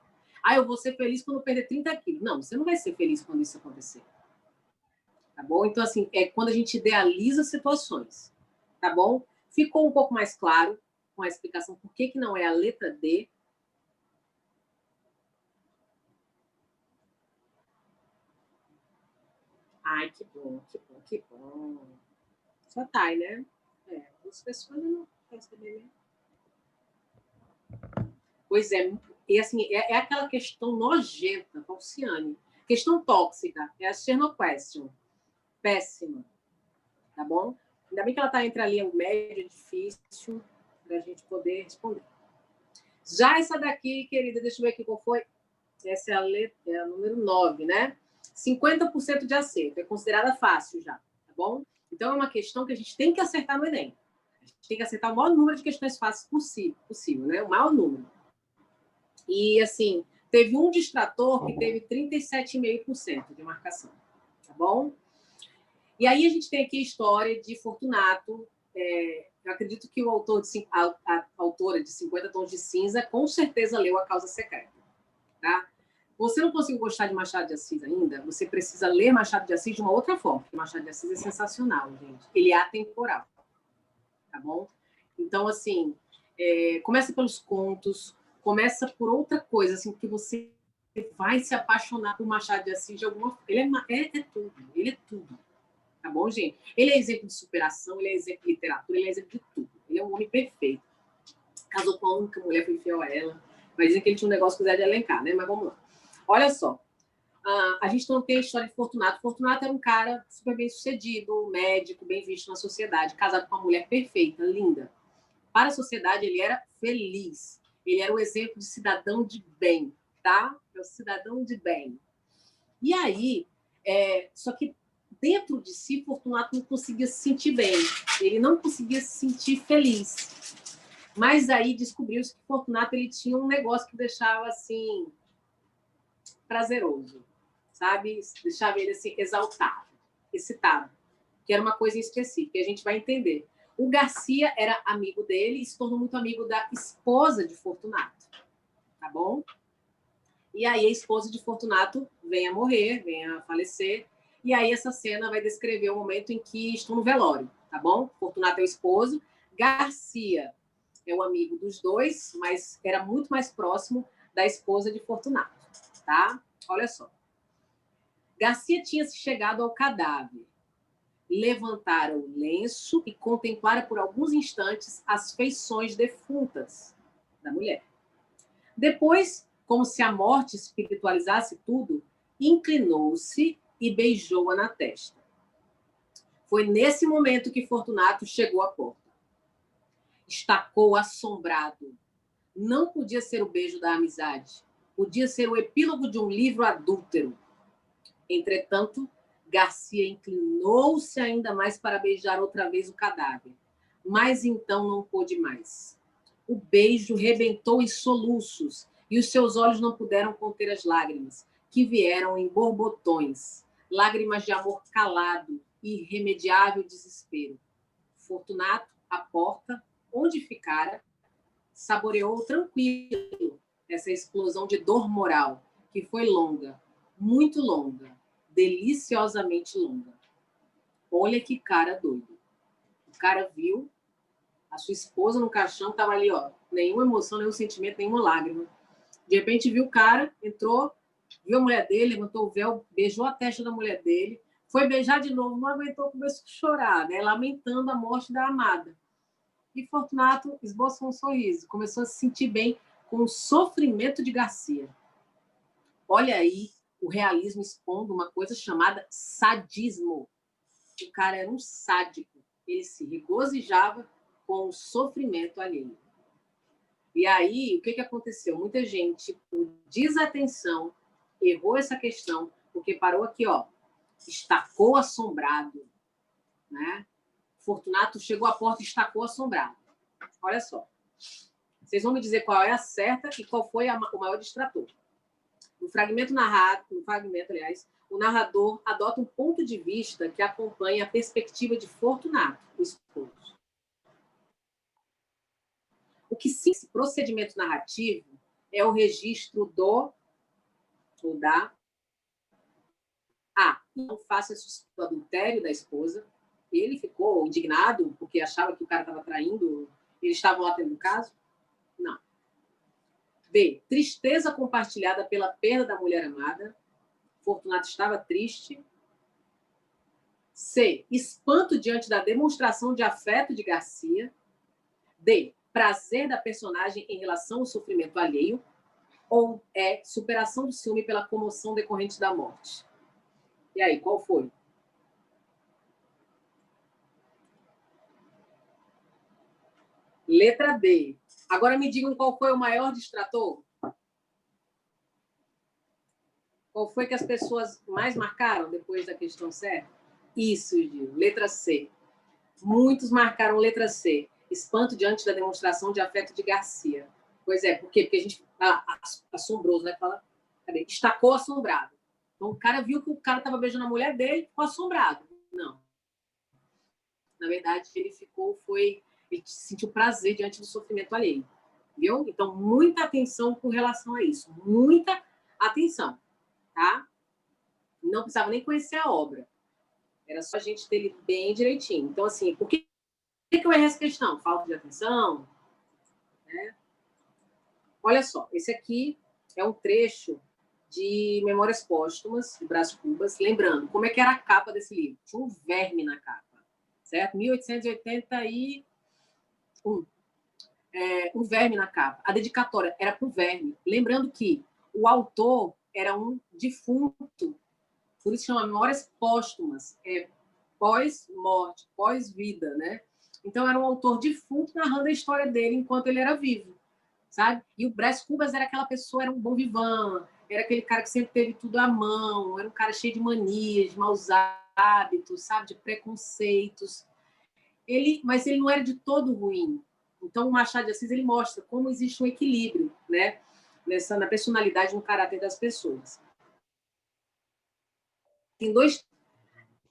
Eu vou ser feliz quando eu perder 30 quilos. Não, você não vai ser feliz quando isso acontecer. Tá bom? Então, assim, é quando a gente idealiza situações. Tá bom? Ficou um pouco mais claro com a explicação por que não é a letra D. Ai, que bom, que bom, que bom. Só tá, né? As pessoas não querem saber, né? Pois é, e assim, é aquela questão nojenta, Falciane. Questão tóxica, é a Cherno Question. Péssima, tá bom? Ainda bem que ela está entre a linha média, difícil, para a gente poder responder. Já essa daqui, querida, deixa eu ver aqui qual foi. Essa é a letra, número 9, né? 50% de acerto, é considerada fácil já, tá bom? Então, é uma questão que a gente tem que acertar no Enem. A gente tem que acertar o maior número de questões fáceis possível, né? O maior número. E, assim, teve um distrator que teve 37,5% de marcação, tá bom? E aí a gente tem aqui a história de Fortunato. Eu acredito que o autor a autora de 50 Tons de Cinza com certeza leu A Causa Secreta, tá? Você não conseguiu gostar de Machado de Assis ainda? Você precisa ler Machado de Assis de uma outra forma, porque Machado de Assis é sensacional, gente. Ele é atemporal, tá bom? Então, assim, começa pelos contos, começa por outra coisa, assim, que você vai se apaixonar por Machado de Assis de alguma forma. Ele é tudo, ele é tudo. Tá bom, gente? Ele é exemplo de superação, ele é exemplo de literatura, ele é exemplo de tudo. Ele é um homem perfeito. Casou com a única mulher, foi fiel a ela. Mas dizem que ele tinha um negócio com o Zé de Alencar, né? Mas vamos lá. Olha só. A gente não tem a história de Fortunato. Fortunato era um cara super bem sucedido, médico, bem visto na sociedade, casado com uma mulher perfeita, linda. Para a sociedade, ele era feliz. Ele era o exemplo de cidadão de bem, tá? É o cidadão de bem. E aí, só que dentro de si, Fortunato não conseguia se sentir bem. Ele não conseguia se sentir feliz. Mas aí descobriu-se que Fortunato ele tinha um negócio que deixava assim prazeroso, sabe? Deixava ele assim exaltado, excitado, que era uma coisa específica, que a gente vai entender. O Garcia era amigo dele e se tornou muito amigo da esposa de Fortunato, tá bom? E aí a esposa de Fortunato vem a morrer, vem a falecer, e aí essa cena vai descrever o momento em que estão no velório, tá bom? Fortunato é o esposo, Garcia é o amigo dos dois, mas era muito mais próximo da esposa de Fortunato, tá? Olha só. Garcia tinha se chegado ao cadáver, levantara o lenço e contemplara por alguns instantes as feições defuntas da mulher. Depois, como se a morte espiritualizasse tudo, inclinou-se e beijou-a na testa. Foi nesse momento que Fortunato chegou à porta. Estacou assombrado. Não podia ser o beijo da amizade. Podia ser o epílogo de um livro adúltero. Entretanto, Garcia inclinou-se ainda mais para beijar outra vez o cadáver. Mas então não pôde mais. O beijo rebentou em soluços e os seus olhos não puderam conter as lágrimas, que vieram em borbotões, lágrimas de amor calado e irremediável desespero. Fortunato, à porta, onde ficara, saboreou tranquilo essa explosão de dor moral, que foi longa, muito longa, deliciosamente longa. Olha que cara doido. O cara viu a sua esposa no caixão, estava ali, ó, nenhuma emoção, nenhum sentimento, nenhuma lágrima. De repente viu o cara, entrou, viu a mulher dele, levantou o véu, beijou a testa da mulher dele, foi beijar de novo, não aguentou, começou a chorar, né, lamentando a morte da amada. E Fortunato esboçou um sorriso, começou a se sentir bem com o sofrimento de Garcia. Olha aí o realismo expondo uma coisa chamada sadismo. O cara era um sádico, ele se regozijava com o sofrimento alheio. E aí, o que aconteceu? Muita gente, por desatenção, errou essa questão, porque parou aqui, ó, estacou assombrado, né? Fortunato chegou à porta e estacou assombrado. Olha só. Vocês vão me dizer qual é a certa e qual foi o maior distrator. No fragmento, o narrador adota um ponto de vista que acompanha a perspectiva de Fortunato, o esposo. O que sim, esse procedimento narrativo é o registro do ou da não faça o adultério da esposa. Ele ficou indignado porque achava que o cara estava traindo, eles estavam lá tendo um caso? Não. B. Tristeza compartilhada pela perda da mulher amada. Fortunato estava triste. C. Espanto diante da demonstração de afeto de Garcia. D. Prazer da personagem em relação ao sofrimento alheio. Ou é superação do ciúme pela comoção decorrente da morte? E aí, qual foi? Letra D. Agora me digam qual foi o maior distrator? Qual foi que as pessoas mais marcaram depois da questão certa? Isso, Gil. Letra C. Muitos marcaram letra C. Espanto diante da demonstração de afeto de Garcia. Pois é, por quê? Porque a gente... assombroso, né? Fala, cadê? Estacou assombrado. Então, o cara viu que o cara estava beijando a mulher dele, ficou assombrado. Não. Na verdade, ele sentiu prazer diante do sofrimento alheio. Viu? Então, muita atenção com relação a isso. Muita Atenção, tá? Não precisava nem conhecer a obra. Era só a gente ter lido bem direitinho. Então, assim, por que eu errei essa questão? Falta de atenção? Né? Olha só, esse aqui é um trecho de Memórias Póstumas, de Brás Cubas. Lembrando, como é que era a capa desse livro? Tinha um verme na capa, certo? 1881. Um verme na capa. A dedicatória era para o verme. Lembrando que o autor era um defunto, por isso chama Memórias Póstumas, pós-morte, pós-vida, né? Então era um autor defunto narrando a história dele enquanto ele era vivo, sabe? E o Brás Cubas era aquela pessoa, era um bom vivant, era aquele cara que sempre teve tudo à mão, era um cara cheio de manias, de maus hábitos, sabe? De preconceitos. Mas ele não era de todo ruim. Então o Machado de Assis ele mostra como existe um equilíbrio, né? Na personalidade, no caráter das pessoas. Tem dois.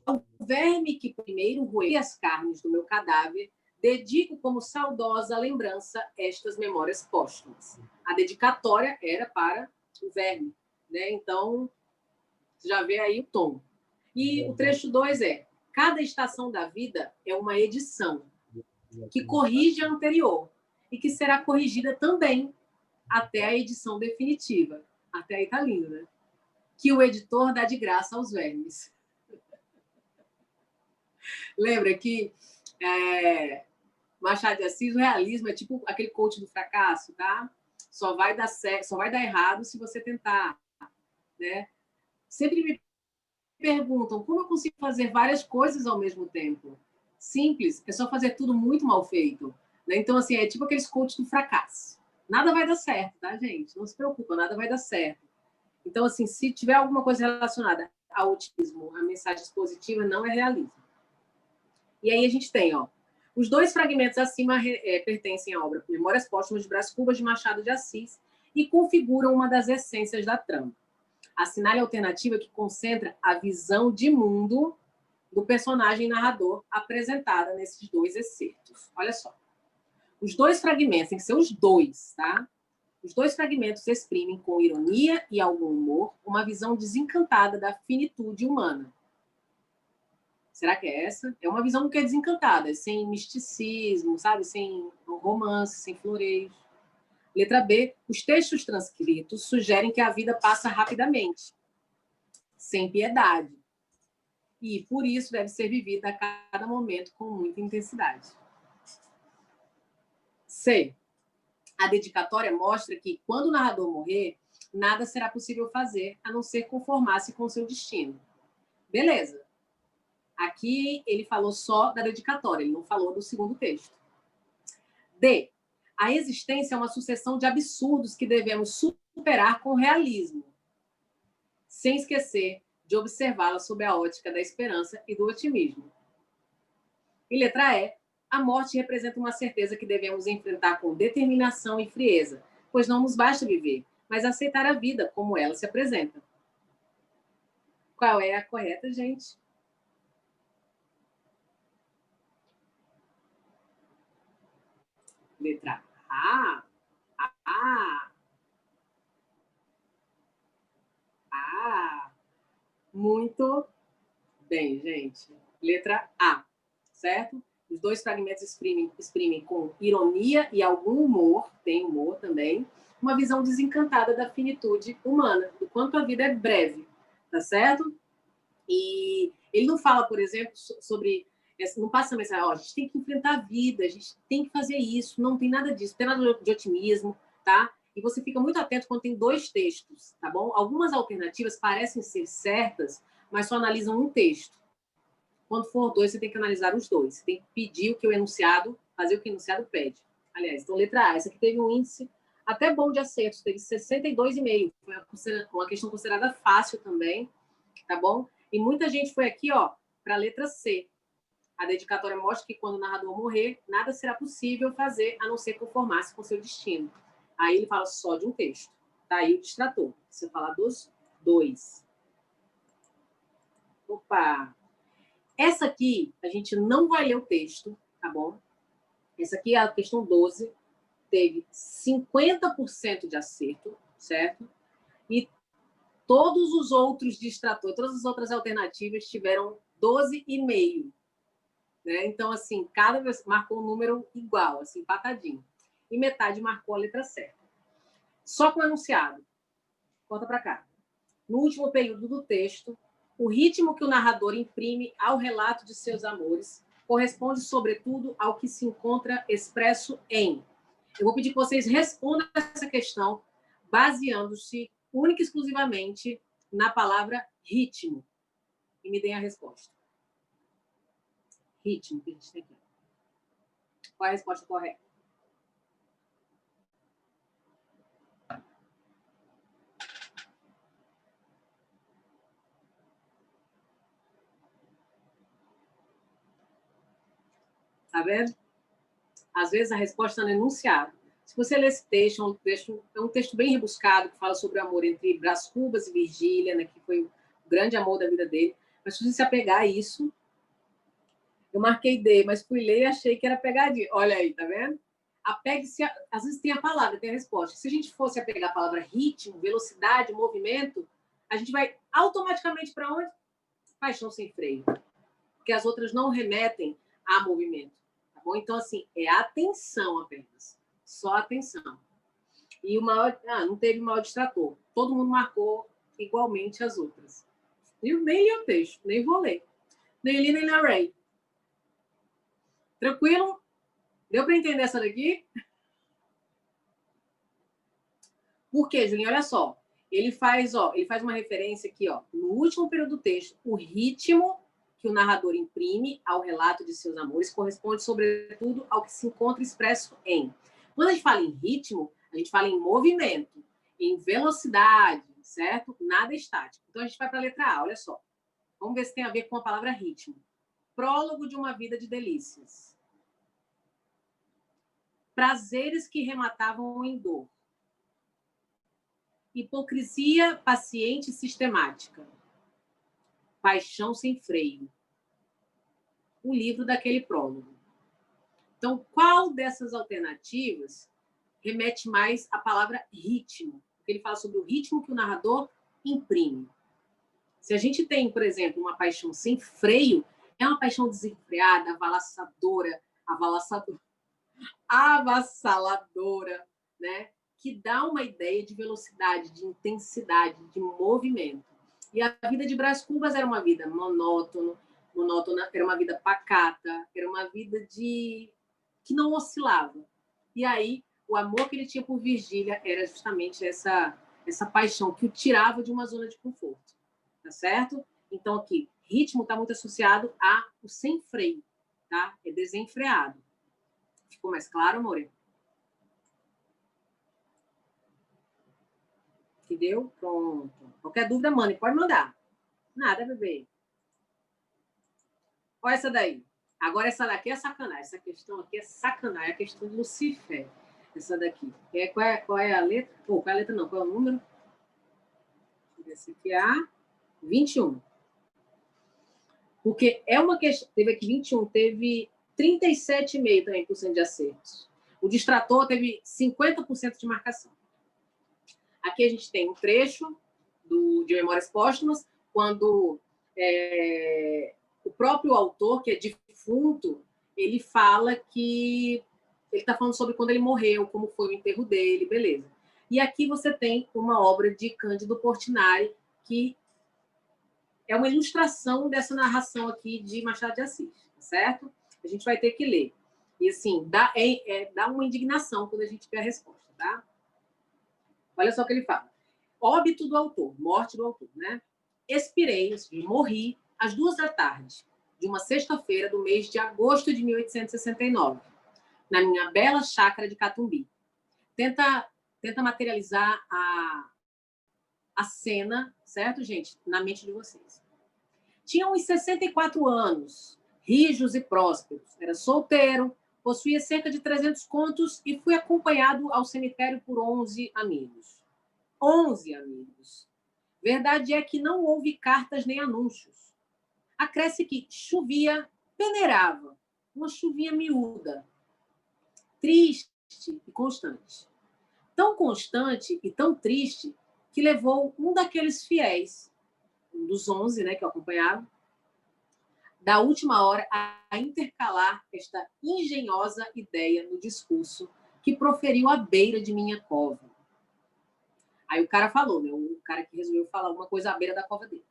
O verme que primeiro roeu as carnes do meu cadáver, dedico como saudosa lembrança estas memórias póstumas. A dedicatória era para o verme, né? Então, já vê aí o tom. E o trecho 2 é: cada estação da vida é uma edição que corrige a anterior e que será corrigida também até a edição definitiva. Até aí tá lindo, né? Que o editor dá de graça aos vermes. Lembra que Machado de Assis, o realismo é tipo aquele coach do fracasso, tá? Só vai dar certo, só vai dar errado se você tentar, né? Sempre me perguntam como eu consigo fazer várias coisas ao mesmo tempo. Simples, é só fazer tudo muito mal feito, né? Então, assim, é tipo aqueles coach do fracasso. Nada vai dar certo, tá, gente? Não se preocupa, nada vai dar certo. Então, assim, se tiver alguma coisa relacionada ao otimismo, a mensagens positivas, não é realismo. E aí a gente tem, ó, os dois fragmentos acima pertencem à obra Memórias Póstumas de Brás Cubas de Machado de Assis e configuram uma das essências da trama. Assinale a alternativa que concentra a visão de mundo do personagem narrador apresentada nesses dois excertos. Olha só. Os dois fragmentos, tem que ser os dois, tá? Os dois fragmentos exprimem com ironia e algum humor uma visão desencantada da finitude humana. Será que é essa? É uma visão que é desencantada, sem misticismo, sabe? Sem romance, sem floreios. Letra B. Os textos transcritos sugerem que a vida passa rapidamente, sem piedade. E, por isso, deve ser vivida a cada momento com muita intensidade. C. A dedicatória mostra que, quando o narrador morrer, nada será possível fazer, a não ser conformar-se com seu destino. Beleza. Aqui ele falou só da dedicatória, ele não falou do segundo texto. D. A existência é uma sucessão de absurdos que devemos superar com realismo, sem esquecer de observá-la sob a ótica da esperança e do otimismo. E letra E. A morte representa uma certeza que devemos enfrentar com determinação e frieza, pois não nos basta viver, mas aceitar a vida como ela se apresenta. Qual é a correta, gente? Letra A. Muito bem, gente. Letra A, certo? Os dois fragmentos exprimem com ironia e algum humor, tem humor também, uma visão desencantada da finitude humana, do quanto a vida é breve, tá certo? E ele não fala, por exemplo, sobre... Não passa a mensagem, ó, a gente tem que enfrentar a vida, a gente tem que fazer isso, não tem nada disso, não tem nada de otimismo, tá? E você fica muito atento quando tem dois textos, tá bom? Algumas alternativas parecem ser certas, mas só analisam um texto. Quando for dois, você tem que analisar os dois. Você tem que pedir o que o enunciado, fazer o que o enunciado pede. Aliás, então, letra A, essa aqui teve um índice até bom de acertos, teve 62,5. Foi uma questão considerada fácil também, tá bom? E muita gente foi aqui, ó, para a letra C. A dedicatória mostra que quando o narrador morrer, nada será possível fazer a não ser conformar-se com seu destino. Aí ele fala só de um texto. Tá aí o distrator. Você fala dos dois. Opa! Essa aqui, a gente não vai ler o texto, tá bom? Essa aqui é a questão 12. Teve 50% de acerto, certo? E Todos os outros distratores, todas as outras alternativas tiveram 12,5. Né? Então, assim, cada vez marcou um número igual, assim, empatadinho. E metade marcou a letra certa. Só com o enunciado. Volta para cá. No último período do texto, o ritmo que o narrador imprime ao relato de seus amores corresponde, sobretudo, ao que se encontra expresso em. Eu vou pedir que vocês respondam essa questão baseando-se única e exclusivamente na palavra ritmo. E me deem a resposta. Ritmo, que a gente tem aqui. Qual é a resposta correta? Tá vendo? Às vezes a resposta está no enunciado. Se você ler esse texto, é um texto bem rebuscado, que fala sobre o amor entre Brás Cubas e Virgília, né, que foi o grande amor da vida dele. Mas se você se apegar a isso, eu marquei D, mas fui ler e achei que era pegadinha. Olha aí, tá vendo? Apegue-se, às vezes tem a palavra, tem a resposta. Se a gente fosse apegar a palavra ritmo, velocidade, movimento, a gente vai automaticamente para onde? Paixão sem freio. Porque as outras não remetem a movimento. Tá bom? Então, assim, é atenção apenas. Só atenção. E o maior... não teve maior distrator. Todo mundo marcou igualmente as outras. Eu nem li o texto, nem vou ler. Nem li, nem narrei. Tranquilo? Deu para entender essa daqui? Por quê, Julinho? Olha só. Ele faz uma referência aqui, ó, no último período do texto. O ritmo que o narrador imprime ao relato de seus amores corresponde, sobretudo, ao que se encontra expresso em. Quando a gente fala em ritmo, a gente fala em movimento, em velocidade, certo? Nada estático. Então, a gente vai para a letra A, olha só. Vamos ver se tem a ver com a palavra ritmo. Prólogo de uma vida de delícias. Prazeres que rematavam em dor. Hipocrisia paciente e sistemática. Paixão sem freio. O livro daquele prólogo. Então, qual dessas alternativas remete mais à palavra ritmo? Porque ele fala sobre o ritmo que o narrador imprime. Se a gente tem, por exemplo, uma paixão sem freio, é uma paixão desenfreada, avassaladora, né? Que dá uma ideia de velocidade, de intensidade, de movimento. E a vida de Brás Cubas era uma vida monótona, era uma vida pacata, era uma vida que não oscilava. E aí, o amor que ele tinha por Virgília era justamente essa paixão que o tirava de uma zona de conforto. Tá certo? Então, aqui, ritmo está muito associado ao sem freio, tá? É desenfreado. Ficou mais claro, amor? Entendeu? Pronto. Qualquer dúvida, mãe, pode mandar. Nada, bebê. Olha essa daí. Agora, essa daqui é sacanagem. Essa questão aqui é sacanagem. É a questão de Lucifer. Essa daqui. Qual é a letra? Qual é a letra, não? Qual é o número? Esse aqui é a 21. Porque é uma questão... Teve aqui 21, teve 37,5% também por cento de acertos. O distrator teve 50% de marcação. Aqui a gente tem um trecho de Memórias Póstumas, quando o próprio autor, que é defunto, ele fala que... Ele está falando sobre quando ele morreu, como foi o enterro dele, beleza. E aqui você tem uma obra de Cândido Portinari, que é uma ilustração dessa narração aqui de Machado de Assis, certo? A gente vai ter que ler. E, assim, dá uma indignação quando a gente vê a resposta, tá? Olha só o que ele fala. Óbito do autor, morte do autor, né? Expirei, morri, às 2h de uma sexta-feira do mês de agosto de 1869, na minha bela chácara de Catumbi. Tenta materializar a cena, certo, gente? Na mente de vocês. Tinha uns 64 anos, rijos e prósperos. Era solteiro, possuía cerca de 300 contos e fui acompanhado ao cemitério por 11 amigos. 11 amigos. Verdade é que não houve cartas nem anúncios. Acresce que chovia, peneirava, uma chuvinha miúda, triste e constante. Tão constante e tão triste que levou um daqueles fiéis, um dos 11, né, que eu acompanhava, da última hora a intercalar esta engenhosa ideia no discurso que proferiu à beira de minha cova. Aí o cara falou, né, o cara que resolveu falar alguma coisa à beira da cova dele.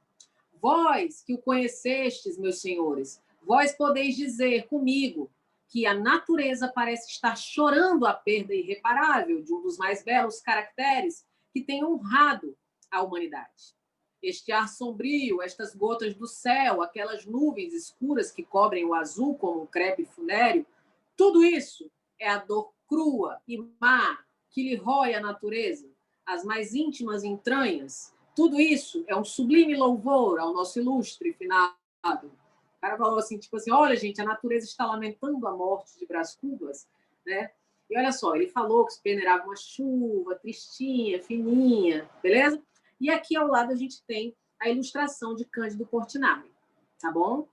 Vós que o conhecestes, meus senhores, vós podeis dizer comigo que a natureza parece estar chorando a perda irreparável de um dos mais belos caracteres que tem honrado a humanidade. Este ar sombrio, estas gotas do céu, aquelas nuvens escuras que cobrem o azul como um crepe funéreo, tudo isso é a dor crua e má que lhe rói a natureza, as mais íntimas entranhas. Tudo isso é um sublime louvor ao nosso ilustre finado. O cara falou assim, tipo assim, olha, gente, a natureza está lamentando a morte de Brás Cubas, né? E olha só, ele falou que se peneirava uma chuva, tristinha, fininha, beleza? E aqui ao lado a gente tem a ilustração de Cândido Portinari, tá bom?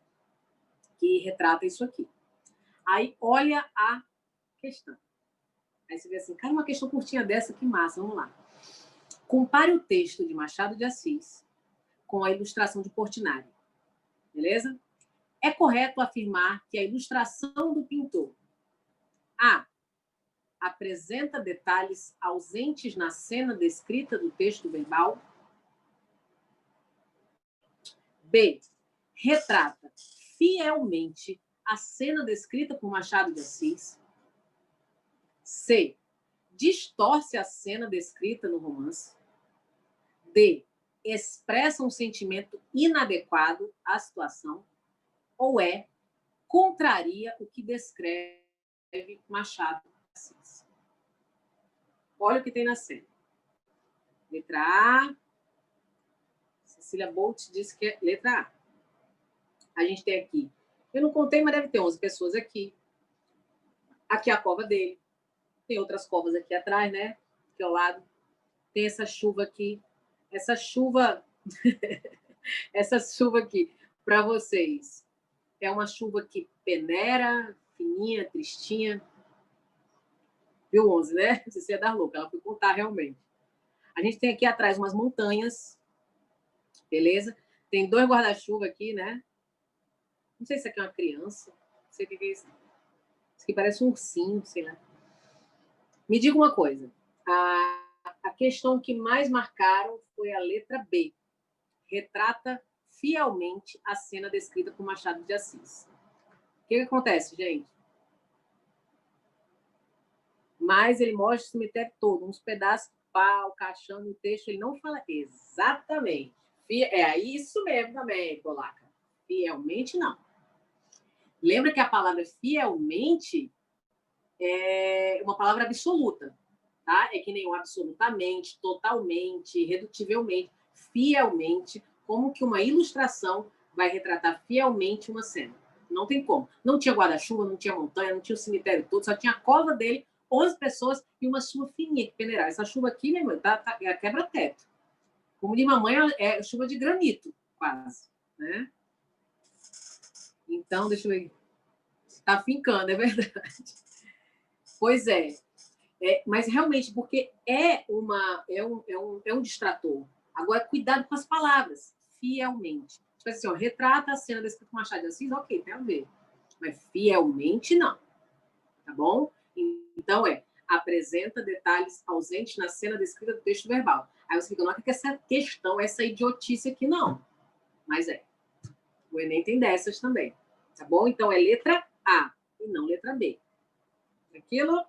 Que retrata isso aqui. Aí, olha a questão. Aí você vê assim, cara, uma questão curtinha dessa, que massa, vamos lá. Compare o texto de Machado de Assis com a ilustração de Portinari, beleza? É correto afirmar que a ilustração do pintor A. apresenta detalhes ausentes na cena descrita do texto verbal. B. Retrata fielmente a cena descrita por Machado de Assis. C. Distorce a cena descrita no romance. D. Expressa um sentimento inadequado à situação. Ou E. Contraria o que descreve Machado de Assis. Olha o que tem na cena. Letra A. Cecília Bolt disse que é letra A. A gente tem aqui, eu não contei, mas deve ter 11 pessoas aqui. Aqui é a cova dele. Tem outras covas aqui atrás, né? Aqui ao lado. Tem essa chuva aqui. Essa chuva... essa chuva aqui, para vocês, é uma chuva que peneira, fininha, tristinha. Viu, 11, né? Não sei se é dar louca, ela foi contar realmente. A gente tem aqui atrás umas montanhas, beleza? Tem 2 guarda-chuva aqui, né? Não sei se aqui é uma criança. Não sei o que é isso. Isso aqui parece um ursinho, sei lá. Me diga uma coisa. A questão que mais marcaram foi a letra B. Retrata fielmente a cena descrita por Machado de Assis. O que acontece, gente? Mas ele mostra o cemitério todo, uns pedaços de pau, caixão no texto, ele não fala exatamente. É isso mesmo também, Polaca. Fielmente, não. Lembra que a palavra fielmente é uma palavra absoluta, tá? É que nem o absolutamente, totalmente, irredutivelmente, fielmente, como que uma ilustração vai retratar fielmente uma cena. Não tem como. Não tinha guarda-chuva, não tinha montanha, não tinha o cemitério todo, só tinha a cova dele, 11 pessoas e uma chuva fininha que peneirava. Essa chuva aqui, minha irmã, é quebra-teto. Como de mamãe, é chuva de granito, quase, né? Então, deixa eu ver. Está fincando, é verdade. Pois é. Mas realmente, porque é um distrator. Agora, cuidado com as palavras. Fielmente. Tipo assim, ó, retrata a cena descrita por Machado de Assis, ok, tem a ver. Mas fielmente, não. Tá bom? Então, apresenta detalhes ausentes na cena descrita do texto verbal. Aí você fica, não é que essa questão, essa idiotice aqui, não. Mas o Enem tem dessas também. Tá bom? Então, é letra A e não letra B. Aquilo.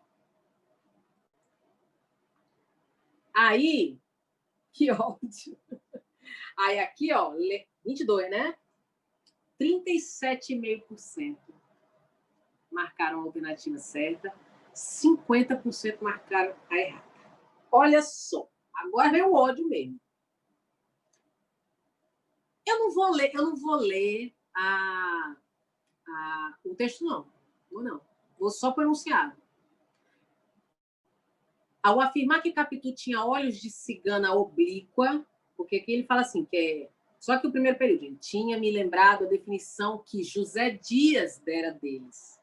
Aí, que ódio. Aí, aqui, ó, 22, né? 37,5% marcaram a alternativa certa, 50% marcaram a errada. Olha só, agora vem o ódio mesmo. Eu não vou ler o texto, não. Não. Vou só pronunciar. Ao afirmar que Capitu tinha olhos de cigana oblíqua, porque aqui ele fala assim, que é... Só que o primeiro período, ele tinha me lembrado a definição que José Dias dera deles.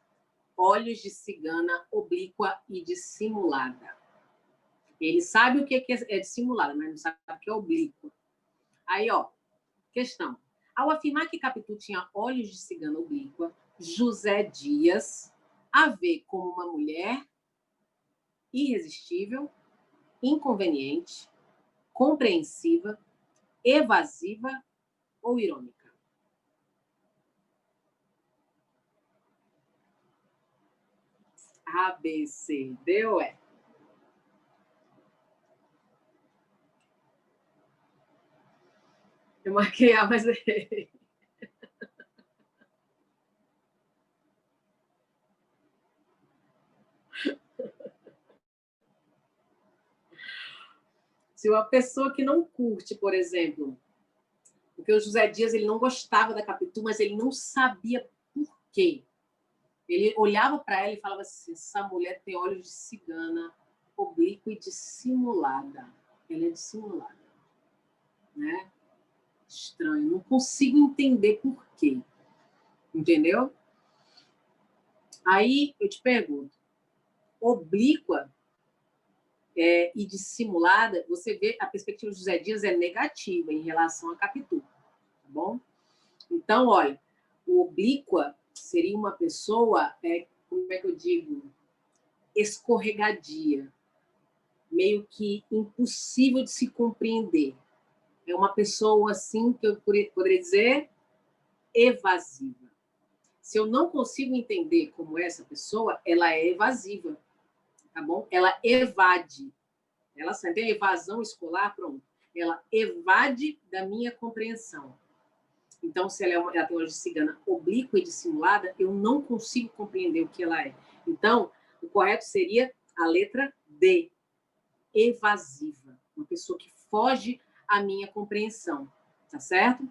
Olhos de cigana oblíqua e dissimulada. Ele sabe o que é dissimulada, mas não sabe o que é oblíqua. Aí, ó, questão. Ao afirmar que Capitu tinha olhos de cigana oblíqua, José Dias a vê como uma mulher irresistível, inconveniente, compreensiva, evasiva ou irônica? A, B, C, D ou E? Eu marquei A, mas errei. Se uma pessoa que não curte, por exemplo, porque o José Dias ele não gostava da Capitu, mas ele não sabia por quê. Ele olhava para ela e falava assim: essa mulher tem olhos de cigana, oblíqua e dissimulada. Ela é dissimulada. Né? Estranho. Não consigo entender por quê. Entendeu? Aí eu te pergunto: oblíqua e dissimulada, você vê a perspectiva do José Dias é negativa em relação a Capitu. Tá bom? Então, olha, o oblíqua seria uma pessoa, como é que eu digo, escorregadia, meio que impossível de se compreender. É uma pessoa, assim, que eu poderia dizer, evasiva. Se eu não consigo entender como é essa pessoa, ela é evasiva, tá bom? Ela evade. Ela tem evasão escolar, pronto. Ela evade da minha compreensão. Então, se ela tem olhos de cigana oblíqua e dissimulada, eu não consigo compreender o que ela é. Então, o correto seria a letra D, evasiva. Uma pessoa que foge à minha compreensão, tá certo?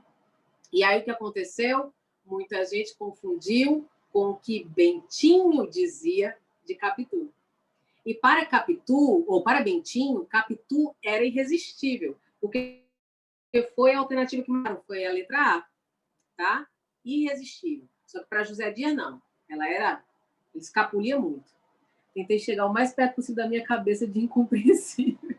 E aí, o que aconteceu? Muita gente confundiu com o que Bentinho dizia de Capitu. E para Capitu, ou para Bentinho, Capitu era irresistível, porque foi a alternativa que marcaram, foi a letra A. Tá? Irresistível. Só que para José Dias, não. Ela escapulia muito. Tentei chegar o mais perto possível da minha cabeça de incompreensível.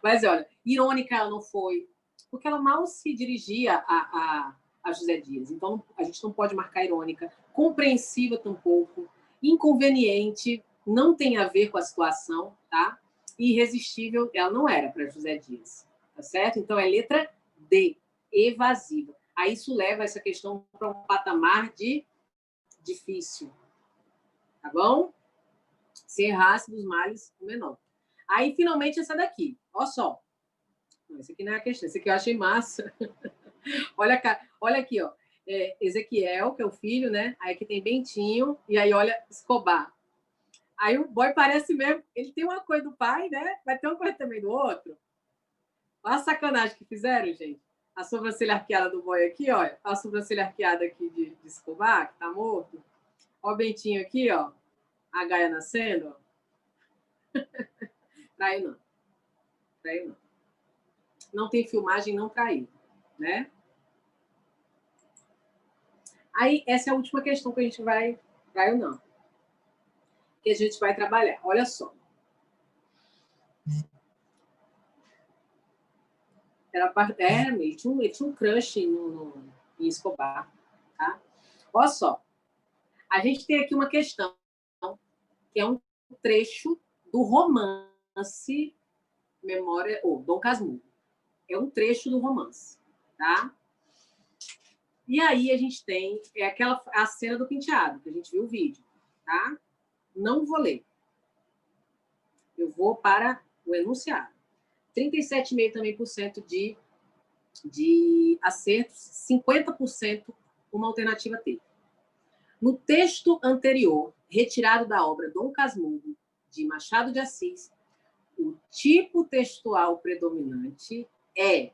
Mas, olha, irônica ela não foi, porque ela mal se dirigia a José Dias. Então, a gente não pode marcar irônica. Compreensiva tampouco. Inconveniente, não tem a ver com a situação, tá? Irresistível, ela não era para José Dias. Tá certo? Então, é letra D, evasiva. Aí isso leva essa questão para um patamar de difícil. Tá bom? Se errasse dos males, o menor. Aí, finalmente, essa daqui. Olha só. Essa aqui não é a questão. Essa aqui eu achei massa. olha aqui, ó. Ezequiel, que é o filho, né? Aí aqui tem Bentinho. E aí, olha, Escobar. Aí o boy parece mesmo... Ele tem uma coisa do pai, né? Vai ter uma coisa também do outro. Olha a sacanagem que fizeram, gente. A sobrancelha arqueada do boy aqui, ó. A sobrancelha arqueada aqui de Escobar, que tá morto. Ó o Bentinho aqui, ó. A Gaia nascendo, ó. Traiu não. Traiu não. Não tem filmagem, não traiu, né? Aí, essa é a última questão que a gente vai... Traiu não. Que a gente vai trabalhar. Olha só. Ele tinha um crush em Escobar, tá? Olha só. A gente tem aqui uma questão, que é um trecho do romance Memória, ou Dom Casmurro. É um trecho do romance, tá? E aí a gente tem a cena do penteado, que a gente viu o vídeo, tá? Não vou ler. Eu vou para o enunciado. 37,5% também de acertos, 50% uma alternativa T. No texto anterior, retirado da obra Dom Casmurro, de Machado de Assis, o tipo textual predominante é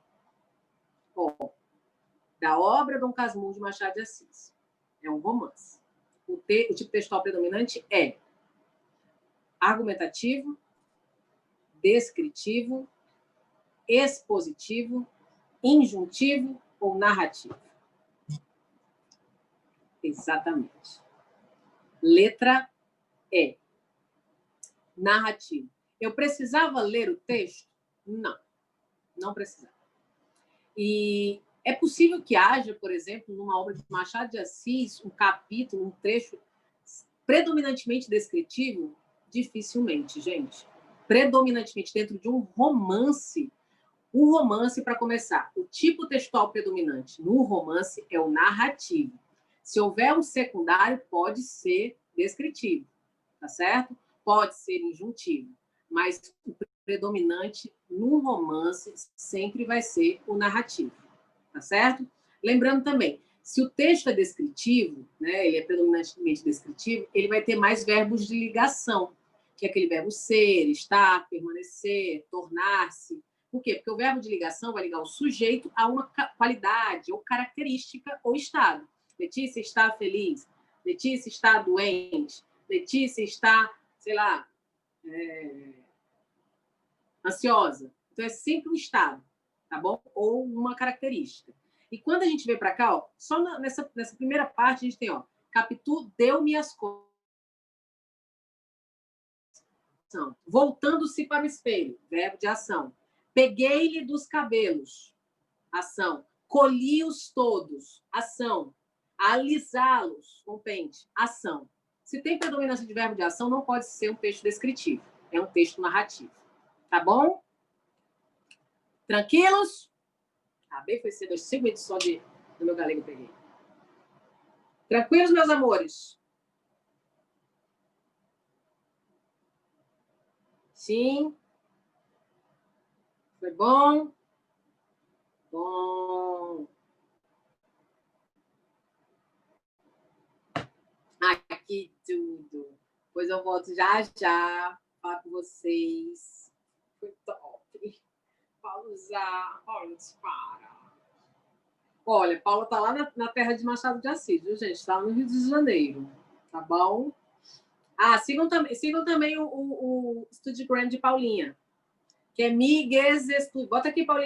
da obra Dom Casmurro de Machado de Assis. É um romance. O tipo textual predominante é argumentativo, descritivo, expositivo, injuntivo ou narrativo. Exatamente. Letra E. narrativo. Eu precisava ler o texto? Não, não precisava. E é possível que haja, por exemplo, numa obra de Machado de Assis, um capítulo, um trecho predominantemente descritivo? Dificilmente, gente. Predominantemente dentro de um romance. O romance, para começar, o tipo textual predominante no romance é o narrativo. Se houver um secundário, pode ser descritivo, tá certo? Pode ser injuntivo, mas o predominante no romance sempre vai ser o narrativo, tá certo? Lembrando também, se o texto é descritivo, né, ele é predominantemente descritivo, ele vai ter mais verbos de ligação, que é aquele verbo ser, estar, permanecer, tornar-se. Por quê? Porque o verbo de ligação vai ligar o sujeito a uma qualidade ou característica ou estado. Letícia está feliz, Letícia está doente, Letícia está, sei lá, ansiosa. Então, é sempre um estado, tá bom? Ou uma característica. E quando a gente vem para cá, ó, só nessa primeira parte, a gente tem, ó, Capitu deu-me as coisas. Voltando-se para o espelho, verbo de ação. Peguei-lhe dos cabelos, ação. Colhi-os todos, ação. Alisá-los com pente, ação. Se tem predominância de verbo de ação, não pode ser um texto descritivo. É um texto narrativo. Tá bom? Tranquilos? Ah, bem, foi cedo. 5 minutos só do meu galego peguei. Tranquilos, meus amores? Sim? Foi bom? Bom. Ai, que tudo. Pois eu volto já falar com vocês. Foi top. Pausar. Olha, para. Olha, Paula tá lá na terra de Machado de Assis, viu, gente? Tá no Rio de Janeiro. Tá bom? Ah, sigam também o Estúdio Grande de Paulinha, que é Migues Estúdio. Bota aqui, Paulinha.